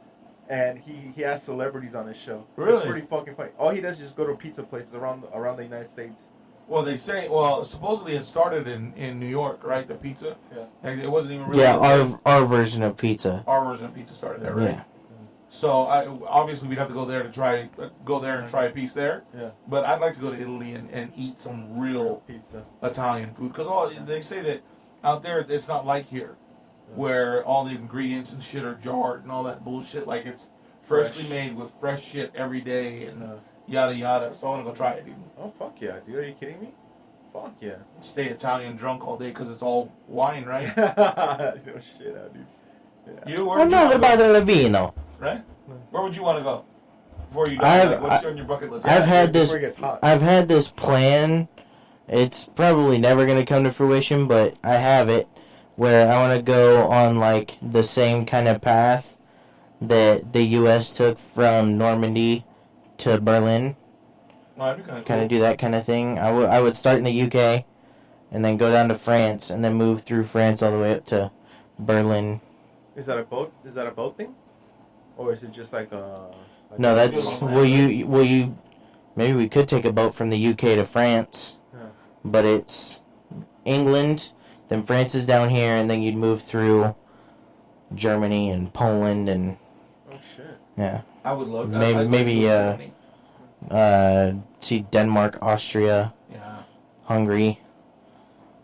And he has celebrities on his show. Really? It's pretty fucking funny. All he does is just go to pizza places around the United States. Well, they say. Well, supposedly it started in New York, right? The pizza. Yeah. And it wasn't even really. Yeah, our version of pizza. our version of pizza started there, right? Yeah. So obviously we'd have to go there and try a piece there. Yeah. But I'd like to go to Italy and eat some real Pizza. Italian food because all they say that out there it's not like here, where all the ingredients and shit are jarred and all that bullshit. Like it's freshly Fresh. made with fresh shit every day and No. yada yada. So I want to go try it, dude. Oh, fuck yeah, dude. Are you kidding me? Fuck yeah. Stay Italian drunk all day because it's all wine, right? No shit out, dude. Yeah. You where would you Another wanna go? bottle of vino. Right? No. Where would you want to go before you die? I've- Like, what's on your bucket list? I've had this. Before it gets hot. I've had this plan. It's probably never going to come to fruition, but I have it where I want to go on like the same kind of path that the U.S. took from Normandy to Berlin. Well, that'd be kind of Kind cool. of do that kind of thing. I would start in the UK, and then go down to France, and then move through France all the way up to Berlin. Is that a boat? Is that a boat thing? Or is it just like a... Like No, a- that's will you. Maybe we could take a boat from the UK to France, Yeah. but it's England, then France is down here, and then you'd move through Germany and Poland and Oh, shit. yeah, I would love that. Maybe- I'd like maybe, to go to Germany. see Denmark, Austria, Yeah. Hungary.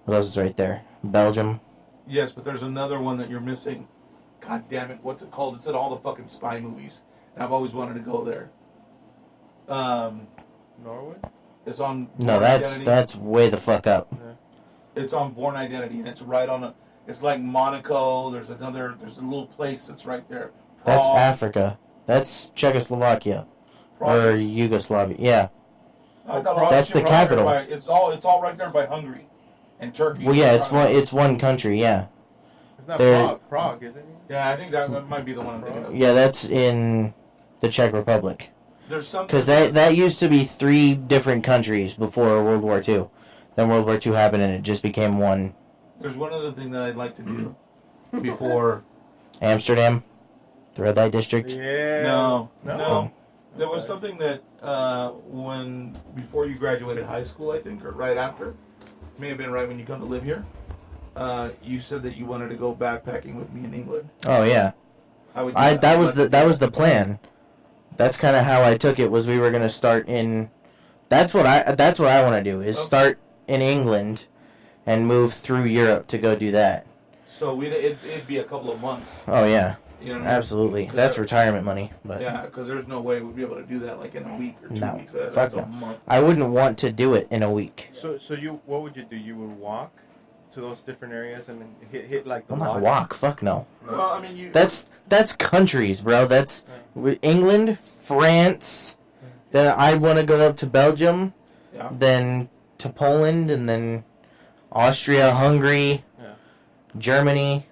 What else is right there? Belgium. Yes, but there's another one that you're missing. God damn it! What's it called? It's in all the fucking spy movies, and I've always wanted to go there. Norway? It's on. No, Born that's Identity. that's way the fuck up. It's on Born Identity, and it's right on a. It's like Monaco. There's a little place that's right there. That's Prague. Africa. That's Czechoslovakia Prague or is- Yugoslavia. Yeah. I thought all That's that the shit were right there capital. by- it's all right there by Hungary, and Turkey. Well, yeah, it's one country. Yeah. It's not There- Prague, isn't it? Yeah, I think that might be the one I'm thinking of. Yeah, that's in the Czech Republic. There's some. Because that used to be 3 different countries before World War II. Then World War II happened and it just became one. There's one other thing that I'd like to do before. Amsterdam, the red light district. Yeah. No. There was something that before you graduated high school, I think, or right after, may have been right when you come to live here. You said that you wanted to go backpacking with me in England. Oh yeah, I would. that was the plan. That's kind of how I took it. Was we were gonna start in. That's what I want to do is Okay. start in England, and move through Europe to go do that. So it'd be a couple of months. Oh yeah, You know what I mean? absolutely. 'Cause That's I- retirement money. But Yeah, because there's no way we'd be able to do that like in a week or 2 No, weeks. fuck That's no. a month. I wouldn't want to do it in a week. So what would you do? You would walk to those different areas and then hit like the I'm not lodge? walk. Fuck no. Well, I mean, That's countries, bro. That's England, France. Then I want to go up to Belgium, Yeah. then to Poland, and then Austria, Hungary, Yeah. Germany.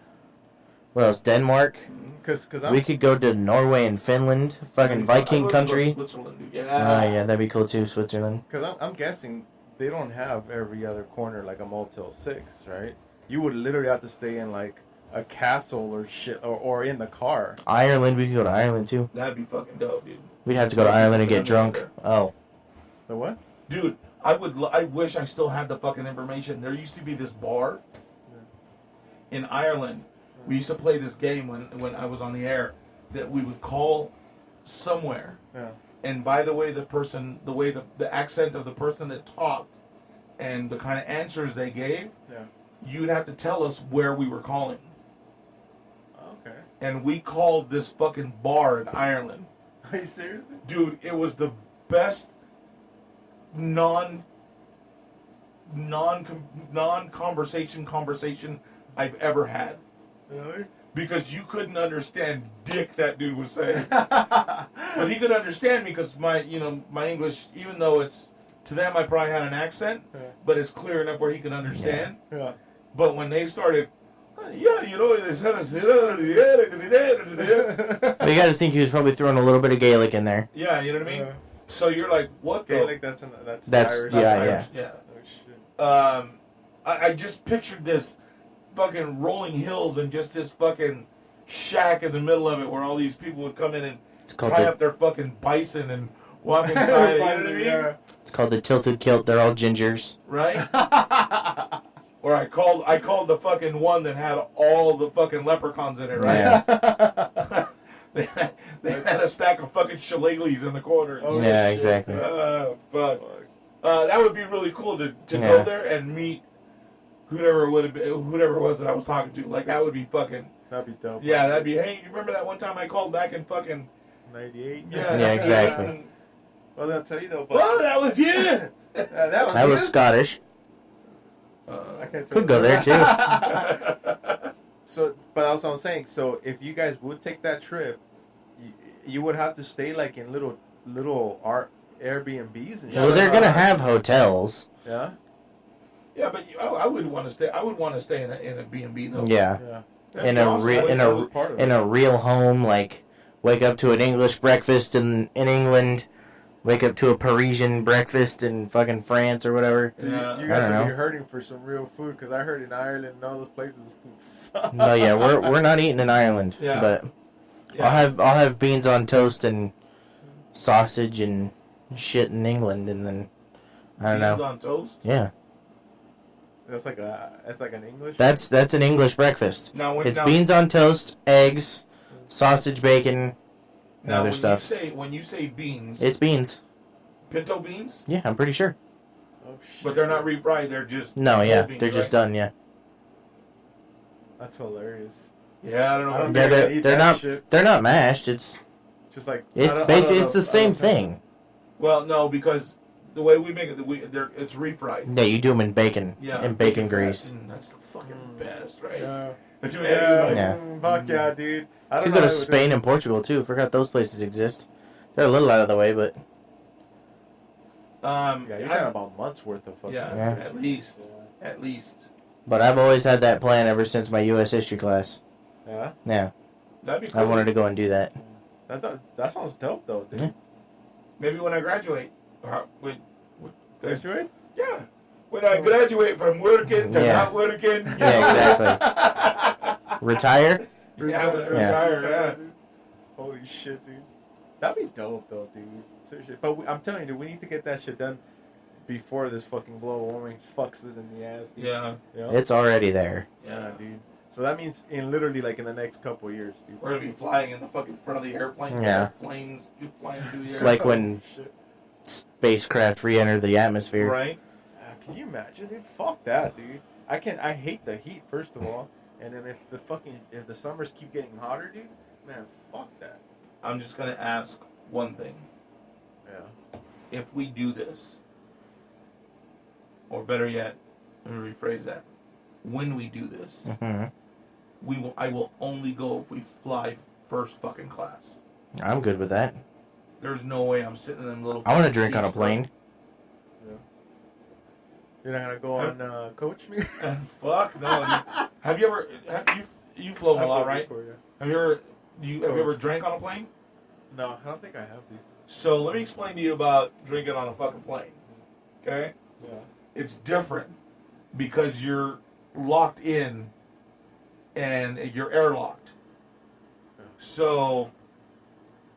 What else? Denmark. Because We could go to Norway and Finland. Fucking I'd Viking love to go to country. Switzerland, dude. Oh Yeah. yeah, that'd be cool too. Switzerland. I'm guessing they don't have every other corner like a Motel 6, right? You would literally have to stay in like a castle or shit, or in the car. Ireland. We could go to Ireland too. That'd be fucking dope, dude. We'd have to go to Ireland and get drunk. Oh. The what? Dude, I wish I still had the fucking information. There used to be this bar in Ireland. We used to play this game when I was on the air that we would call somewhere, Yeah. and by the way the accent of the person that talked, and the kind of answers they gave, Yeah. you'd have to tell us where we were calling. Okay. And we called this fucking bar in Ireland. Are you serious? Dude, it was the best non conversation I've ever had. Really? Because you couldn't understand dick that dude was saying. But he could understand me because my English, even though it's, to them I probably had an accent, Yeah. but it's clear enough where he can understand. Yeah. But when they started, they said, But you got to think he was probably throwing a little bit of Gaelic in there. yeah, you know what I mean? Yeah. So you're like, what the? Gaelic, that's That's- Irish. yeah, Irish, yeah. Oh shit. I just pictured this fucking rolling hills and just this fucking shack in the middle of it where all these people would come in and It's called tie the up their fucking bison and walk inside. You know what I mean? Yeah. it's called the tilted kilt. They're all gingers. Right? Or I called the fucking one that had all the fucking leprechauns in it, right? Yeah. they had a stack of fucking shillelaghs in the corner. Oh, Yeah, shit. exactly. Fuck. Fuck. That would be really cool to Yeah. go there and meet whoever it was that I was talking to. Like, that would be fucking, That'd be dope. yeah, that'd be, hey, you remember that one time I called back and fucking, 98. yeah. Yeah, exactly. Well, then I'll tell you though. But, Oh, that was you! That was you? Scottish. I can't tell Could go there too. So, but that's what I'm saying. So, if you guys would take that trip, you would have to stay like in little Airbnbs and shit. Well, they're gonna have hotels. Yeah. Yeah, but I would want to stay. I would want to stay in a B&B though. Yeah, Yeah. That'd in be a awesome. re- in That was a part of in it. a real home. Like, wake up to an English breakfast in England. Wake up to a Parisian breakfast in fucking France or whatever. Yeah. You I guys don't should be know. hurting for some real food because I heard in Ireland and all those places food sucks. No, yeah, we're not eating in Ireland. Yeah. But Yeah. I'll have beans on toast and sausage and shit in England, and then I don't Beans know. on toast. Yeah, That's like an English. that's an English breakfast. Now, It's beans on toast, eggs, sausage, bacon, and now other when stuff. when you say beans, It's beans. pinto beans, Yeah, I'm pretty sure. Oh shit. but they're not refried. They're just No, whole yeah, beans, they're just right? done. Yeah, That's hilarious. Yeah, I don't know. I don't what yeah, think I they're, eat they're that not shit. they're not mashed. It's Just like basically it's the same thing. Well, no, because the way we make it, it's refried. Yeah, you do them in bacon, Yeah, in bacon fat. grease. That's the fucking best, right? Yeah. But you Yeah. Yeah. Fuck yeah, dude. I You don't could go know to how we Spain do and Portugal too. Forgot those places exist. They're a little out of the way, but it. Yeah, you're talking about months worth of fucking. yeah, Yeah. at least, Yeah. at least. I've always had that plan ever since my U.S. history class. Yeah. Yeah, That'd be cool. I wanted to go and do that. That sounds dope though, dude. Yeah. Maybe when I graduate, with Graduate? yeah, when I graduate from working to Yeah. not working. Yeah, exactly. Retire? Yeah, when I Yeah. retire. Yeah. Holy shit, dude. That'd be dope though, dude. Seriously. But I'm telling you, dude, we need to get that shit done before this fucking global warming fucks us in the ass, dude. Yeah, You know? It's already there. Yeah, dude. So that means in literally like in the next couple of years, dude. we're gonna be flying in the fucking front of the airplane. Yeah. Planes flying through the It's air. like when Shit. spacecraft re-enter the atmosphere. Right. Can you imagine, dude? Fuck that, dude. I hate the heat, first of all. And then if the summers keep getting hotter, dude, man, fuck that. I'm just gonna ask one thing. Yeah. If we do this, or better yet, let me rephrase that. When we do this, hmm I will only go if we fly first fucking class. I'm good with that. There's no way I'm sitting in them little. I want to fucking drink on a seats, plane. You're not gonna go on coach me? bro. Fuck no. Have you flown a lot, right? Before, yeah. Have you ever drank on a plane? No, I don't think I have, dude. So let me explain to you about drinking on a fucking plane. Okay? Yeah. It's different because you're locked in and you're airlocked. Yeah. So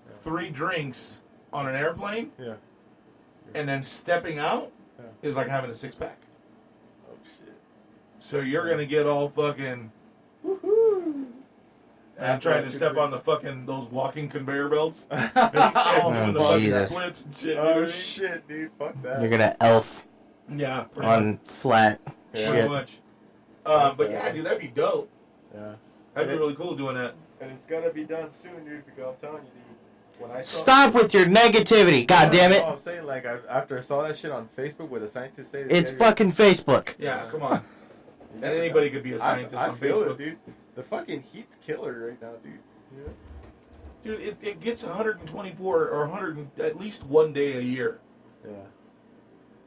Yeah. 3 drinks on an airplane Yeah. and then stepping out Yeah. is like having a 6-pack. Oh shit. So you're gonna get all fucking woohoo. And I'm trying to step on the fucking those walking conveyor belts. Oh, Doing the fucking Jesus. splits and shit. You know what I oh mean? shit, dude, fuck that. You're gonna elf Yeah, pretty on much. flat Yeah. Pretty shit. much. But yeah, dude, that'd be dope. Yeah, That'd be really cool doing that. and it's gonna be done soon, dude. Because I'm telling you, dude. When I saw, Stop with your negativity, god damn No, it! I'm saying, like, after I saw that shit on Facebook where the scientists say It's fucking Facebook. Yeah, come on. And anybody could be a scientist I on feel Facebook. it, dude. The fucking heat's killer right now, dude. Yeah. Dude, it gets 124 or 100 at least one day a year. Yeah.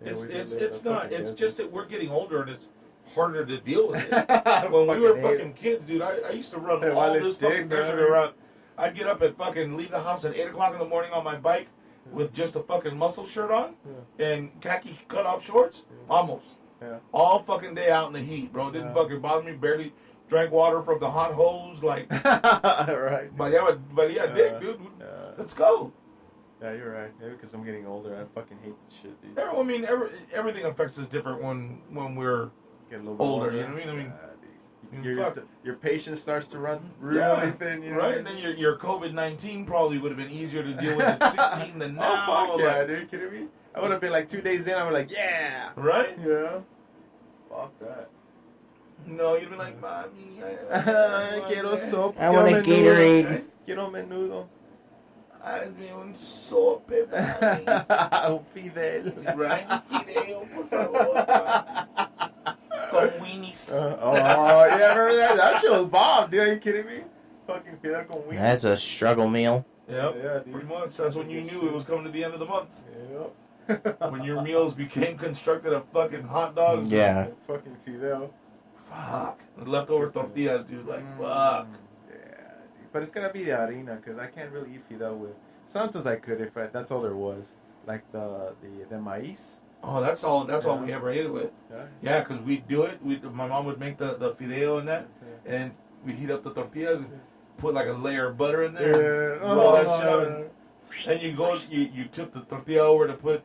It's not. It's just that we're getting older and it's harder to deal with it. When we were fucking kids, dude, I used to run Hey, all Wale this dick, fucking desert brother. around. I'd get up and fucking leave the house at 8 o'clock in the morning on my bike with just a fucking muscle shirt on and khaki cut-off shorts. Almost. Yeah. All fucking day out in the heat, bro. It didn't fucking bother me. Barely drank water from the hot hose. Like, Right. but yeah, dick, dude. Yeah. Let's go. Yeah, you're right. Maybe because I'm getting older, I fucking hate this shit, dude. I mean, everything affects us different when we're Get a little bit older, you know what I mean? Your patience starts to run really Yeah, thin, you know. right? And then your COVID-19 probably would have been easier to deal with at 16 than now. Oh fuck yeah, like, dude! You kidding me? I would have been like 2 days in. I was like, yeah, right? yeah. Fuck that. No, you'd be like, mommy, Quiero sopa. I want a Gatorade. Quiero menudo. Hazme un sope, mami. Un Fidel. Right? Fideo, por favor. Con weenies. Oh yeah, remember that? That shit was bomb, dude. Are you kidding me? Fucking Fidel con weenies. That's a struggle meal. Yep. Yeah, dude. Pretty much. That's when you knew it was coming to the end of the month. Yep. When your meals became constructed of fucking hot dogs. Yeah. Fucking Fidel. Fuck. Leftover tortillas, dude. Like, fuck. Yeah, dude. But it's gonna be the harina because I can't really eat Fidel with. Sometimes I could if that's all there was, like the maíz. Oh, that's all we ever ate it with. Yeah. Yeah, because we'd do it. My mom would make the fideo and that, and we'd heat up the tortillas and put like a layer of butter in there. Yeah. Roll that shit up and you go, you tip the tortilla over to put,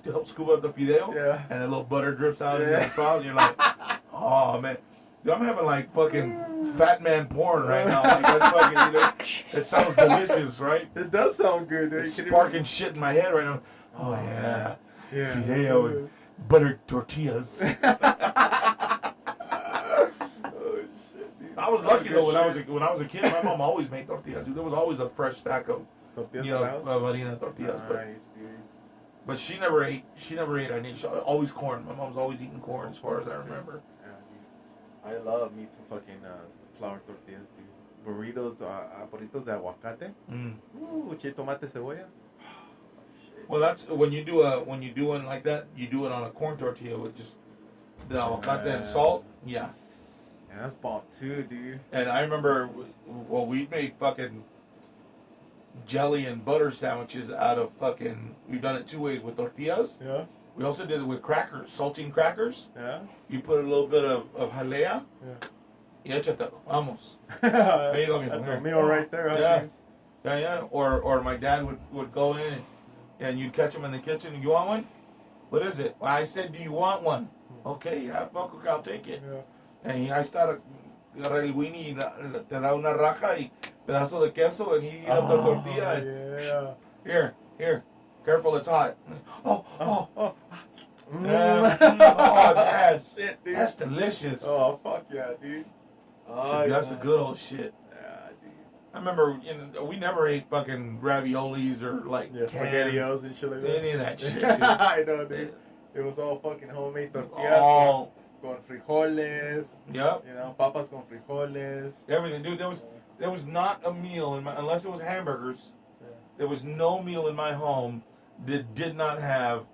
help scoop up the fideo. Yeah. And a little butter drips out Yeah. into the sauce. And you're like, oh man. Dude, I'm having like fucking fat man porn right now. Like that's fucking, it sounds delicious, right? It does sound good, dude. It's sparking shit in my head right now. Oh yeah. Yeah. Fideo and buttered tortillas. Oh shit, dude. I was lucky though when I was a kid. My mom always made tortillas. Dude, there was always a fresh stack of Tortillas of Madhouse? harina tortillas. Nice, dude. But she never ate. She always corn. My mom's always eating corn, as far as I remember. Yeah, dude. I love me some fucking flour tortillas, dude. Burritos, burritos de aguacate. Chile, tomate, cebolla. Well, that's when you do one like that. You do it on a corn tortilla with just the avocado and salt. Yeah. Yeah, that's bomb too, dude. And I remember, well, we made fucking jelly and butter sandwiches out of fucking. We've done it two ways with tortillas. Yeah. We also did it with crackers, saltine crackers. Yeah. You put a little bit of jalea. Yeah. Y échatelo. Vamos. There you go, mijo. That's Here. a meal right there, huh, Yeah. dude? Yeah. Or my dad would go in and you'd catch him in the kitchen. You want one? What is it? Well, I said, do you want one? Okay, yeah, fuck, okay, I'll take it. Yeah. And ahí está, agarra el weenie y te da una raja y pedazo de queso and he eat up the tortilla. And, Yeah. Here, careful, it's hot. Oh. Oh. Yeah. Oh, Dad. Shit, dude. That's delicious. Oh, fuck yeah, dude. Oh, That's the good old shit. Yeah, dude. I remember, we never ate fucking raviolis or like Yeah, canned- SpaghettiOs and shit like that. any of that shit. Dude. I know, dude. It was all fucking homemade tortillas All, con frijoles. yep, You know, papas con frijoles. everything, dude. There was not a meal unless it was hamburgers. Yeah. There was no meal in my home that did not have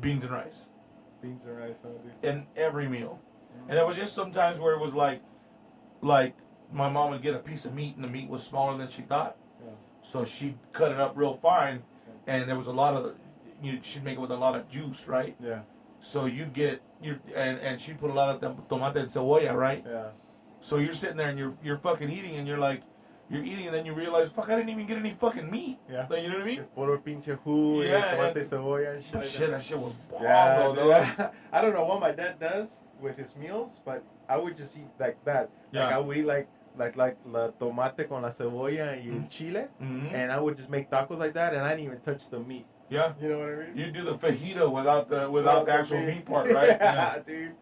beans and rice Beans and rice, huh, dude? in every meal. And it was just sometimes where it was like my mom would get a piece of meat and the meat was smaller than she thought, Yeah. so she'd cut it up real fine, and there was a lot of she'd make it with a lot of juice, right? Yeah. So you'd get and she'd put a lot of tomate and cebolla, right? Yeah. So you're sitting there and you're fucking eating and you're eating and then you realize, fuck, I didn't even get any fucking meat. Yeah. Like, you know what I mean? Puro pinche jugo, Yeah, tomate, and- cebolla, and shit. That like shit, that. that shit was bomb, Yeah, though, dude. dog. I don't know what my dad does with his meals, but I would just eat like that. Yeah. Like I would eat like like la tomate con la cebolla y el chile, Mm-hmm. and I would just make tacos like that, and I didn't even touch the meat. Yeah. You know what I mean? You do the fajita without the actual meat part, right? Yeah, dude.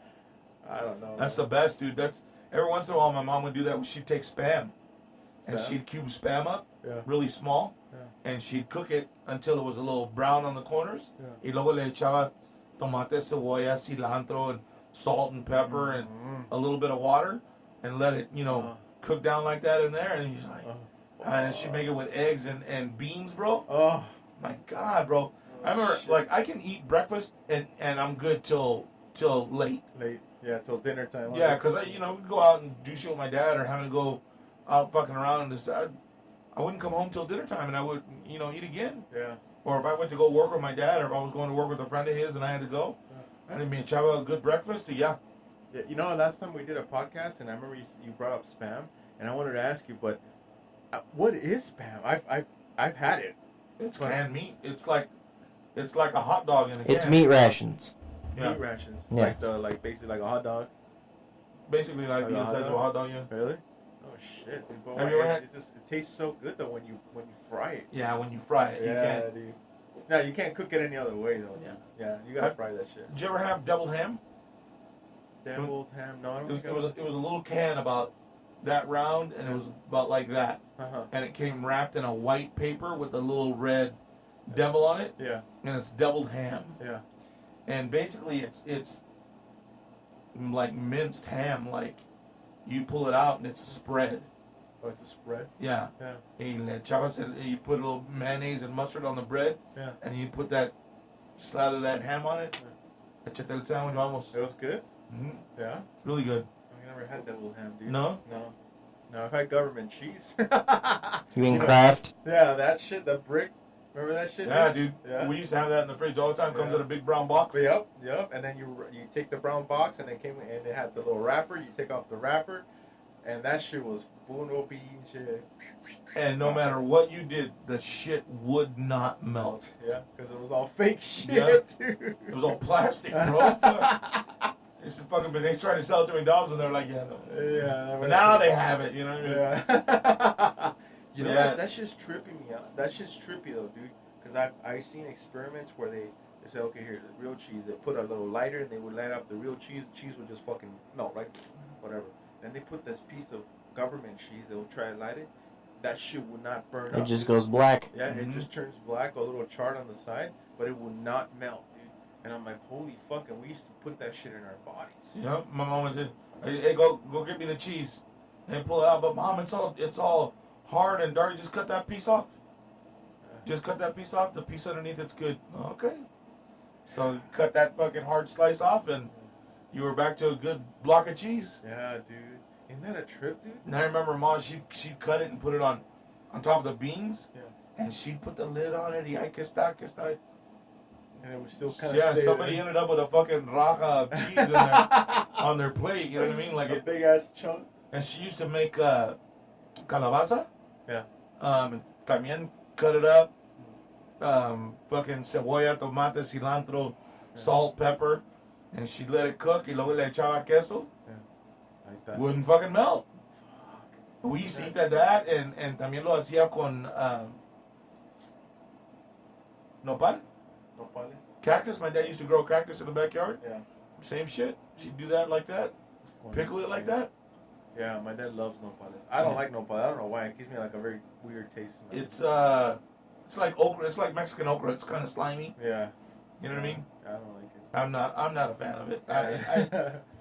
I don't know. That's man. the best, dude. That's every once in a while my mom would do that. She'd take spam, and Spam? she'd cube spam up, Yeah. really small, Yeah. and she'd cook it until it was a little brown on the corners. Yeah. Y luego le echaba tomate, cebolla, cilantro, and salt and pepper, and a little bit of water, and let it, cook down like that in there. And you're like, and she'd make it with eggs and beans, bro. Oh. My God, bro. I remember, shit. like, I can eat breakfast and I'm good till late. Late. Yeah, till dinner time. Yeah, because we'd go out and do shit with my dad or having to go out fucking around and this. I wouldn't come home till dinner time and I would, eat again. Yeah. Or if I went to go work with my dad or if I was going to work with a friend of his and I had to go, I didn't mean to have a good breakfast. Yeah. Yeah, last time we did a podcast and I remember you brought up spam and I wanted to ask you, but what is spam? I've had it. It's canned meat. It's like a hot dog in a can. It's meat rations. Yeah. Meat rations. Yeah. Like basically like a hot dog. Basically like the size of a hot dog, yeah. Really? Oh shit, dude. But Have you ever had? it tastes so good though when you fry it. Yeah, when you fry it, you can't. dude. No, you can't cook it any other way though. Yeah. Yeah, you gotta fry that shit. Did you ever have deviled ham? Deviled ham? No, I don't think It was a little can about that round, and it was about like that, and it came wrapped in a white paper with a little red devil on it, Yeah. and it's deviled ham, Yeah. and basically it's like minced ham, like you pull it out and it's a spread. Oh, it's a spread? Yeah. Yeah. Y le echabas you put a little mayonnaise and mustard on the bread, Yeah. and you put that slather that ham on it. Echate el sandwich, vamos. It was good? Mm-hmm. Yeah? Really good. I never had deviled ham, dude. No? No, I've had government cheese. You mean Kraft? Yeah, that shit, the brick. Remember that shit? Yeah, dude. Yeah. We used to have that in the fridge all the time. Comes Yeah. in a big brown box. Yep. And then you take the brown box and it had the little wrapper. You take off the wrapper, and that shit was buono bean shit. And no matter what you did, the shit would not melt. Yeah, because it was all fake shit, Yeah. dude. It was all plastic, bro. Fuck. It's fucking. But they tried to sell it to McDonald's, and they're like, yeah, no. Yeah. But now they have it. You know what I mean? Yeah. You know Yeah. that shit's tripping me out. That shit's trippy though, dude. Because I've seen experiments where they say, okay, here's the real cheese. They put a little lighter and they would light up the real cheese. The cheese would just fucking melt, right? Whatever. Then they put this piece of government cheese. They'll try to light it. That shit would not burn up. It just goes black. Yeah, Mhm. it just turns black, a little chart on the side, but it will not melt, dude. And I'm like, holy fuck! And we used to put that shit in our bodies. Yeah. My mom would say, hey, go get me the cheese, and pull it out. But mom, it's all hard and dark. Just cut that piece off. Just cut that piece off. The piece underneath it's good. Okay. So cut that fucking hard slice off, and you were back to a good block of cheese. Yeah, dude. Isn't that a trip, dude? And I remember mom, she'd cut it and put it on top of the beans. Yeah. And she'd put the lid on it. Y ay, que está. And it was still kind of Yeah, somebody ended up with a fucking raja of cheese in there on their plate. You know what I mean? Like a it. big ass chunk. And she used to make calabaza. Yeah. También cut it up. Fucking cebolla, tomate, cilantro, salt, pepper, and she'd let it cook. Y luego le echaba queso. Like that. Wouldn't fucking melt. Fuck. We used to eat that, and también lo hacía con nopal, Nopales? cactus. My dad used to grow cactus in the backyard. Yeah. Same shit. She'd do that like that. Pickle it like that. Yeah, my dad loves nopales. I don't like nopal. I don't know why. It gives me like a very weird taste. It's like okra. It's like Mexican okra. It's kind of slimy. Yeah. You know what I mean? I don't like it. I'm not a fan of it.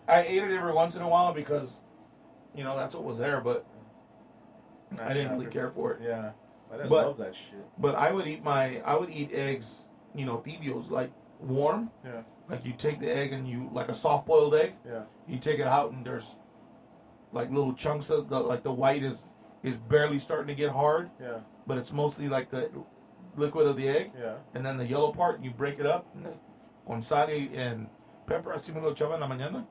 I ate it every once in a while because, that's what was there. But I didn't really care for it. Yeah. My dad But- loves that shit. But I would eat eggs, tibios, like warm. Yeah. Like you take the egg and like a soft boiled egg. Yeah. You take it out and there's like little chunks of the white is barely starting to get hard, Yeah. but it's mostly like the liquid of the egg. Yeah. And then the yellow part, you break it up con sal and pepper. Así me lo echaba en la mañana.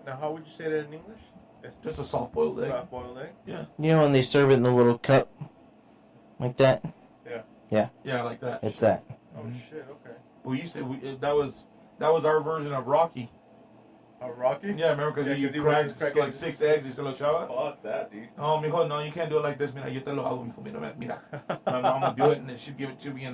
Now, how would you say that in English? It's Just a soft boiled egg. soft boiled egg. Yeah. You know when they serve it in the little cup? Like that? Yeah, like that. It's that. Oh Mhm. shit. Okay. We used to. That was our version of Rocky. Oh, Rocky? Yeah, remember because Yeah, he 'cause he cracked was cracking like 6 eggs. He said, "Lo chava." Fuck that, dude. Oh, mijo, no, you can't do it like this. Mira, yo te lo hago, mijo. Mira, mira. My mom would do it, and then she'd give it to me in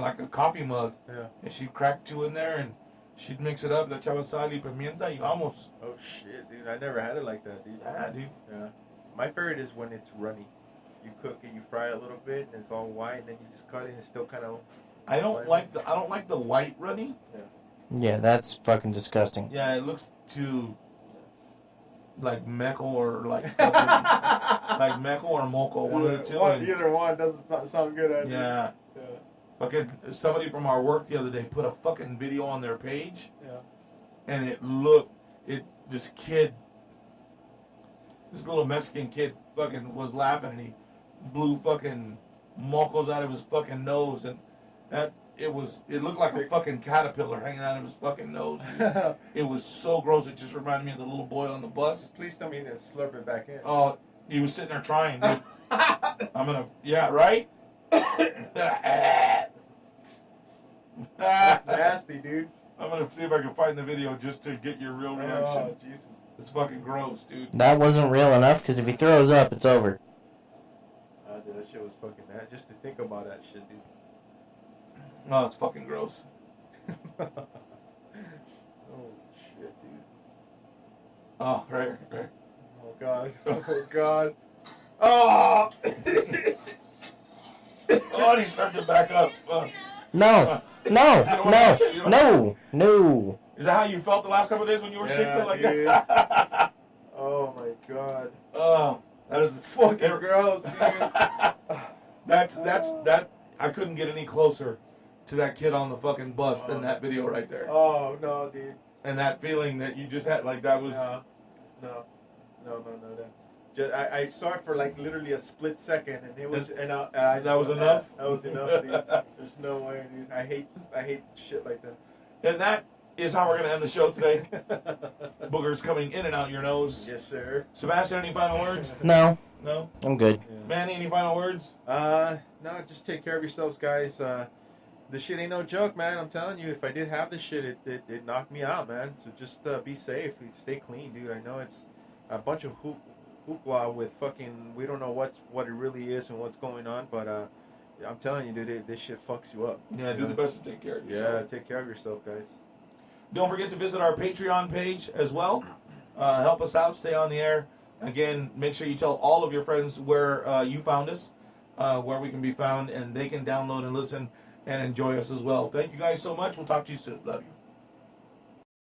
like a coffee mug. Yeah. And she'd crack 2 in there, and she'd mix it up. La chava sal y pimienta y vamos. Oh shit, dude! I never had it like that, dude. Yeah, dude. Yeah. My favorite is when it's runny. You cook it, you fry it a little bit, and it's all white, and then you just cut it, and it's still kind of. I don't like the white runny. Yeah, that's fucking disgusting. Yeah, it looks too like Mecco or like fucking, like Mecco or Moco, one of the two. And, Either one doesn't sound good. yeah. Yeah. Fucking somebody from our work the other day put a fucking video on their page, Yeah. and this little Mexican kid fucking was laughing, and he blew fucking mocos out of his fucking nose, and it looked like a fucking caterpillar hanging out of his fucking nose. Dude. It was so gross. It just reminded me of the little boy on the bus. Please tell me you didn't slurp it back in. Oh, he was sitting there trying, dude. Yeah, right? That's nasty, dude. I'm gonna see if I can find the video just to get your real reaction. Oh, Jesus. It's fucking gross, dude. That wasn't real enough because if he throws up, it's over. Dude, that shit was fucking nasty. Just to think about that shit, dude. No, it's fucking gross. Oh, shit, dude. Oh, right. Oh, God. Oh, God. Oh! Oh, and he started to back up. No. Is that how you felt the last couple of days when you were sick? Yeah, Like dude. that? Oh, my God. Oh, that is Fucking gross, dude. that. I couldn't get any closer to that kid on the fucking bus than that video right there. Oh, no, dude. And that feeling that you just had, like that was. No. I saw it for like literally a split second, and it was, that was enough? That was enough, dude. There's no way, dude. I hate shit like that. And that is how we're gonna end the show today. Boogers coming in and out your nose. Yes, sir. Sebastian, any final words? No, No. I'm good. Yeah. Manny, any final words? No, just take care of yourselves, guys. This shit ain't no joke, man. I'm telling you, if I did have this shit, it knocked me out, man. So just be safe, stay clean, dude. I know it's a bunch of hoopla with fucking, we don't know what it really is and what's going on, but I'm telling you, dude, this shit fucks you up. Yeah, do the best to take care of yourself. Yeah, take care of yourself, guys. Don't forget to visit our Patreon page as well. Help us out, stay on the air. Again, make sure you tell all of your friends where you found us, where we can be found, and they can download and listen and enjoy us as well. Thank you guys so much. We'll talk to you soon. Love you.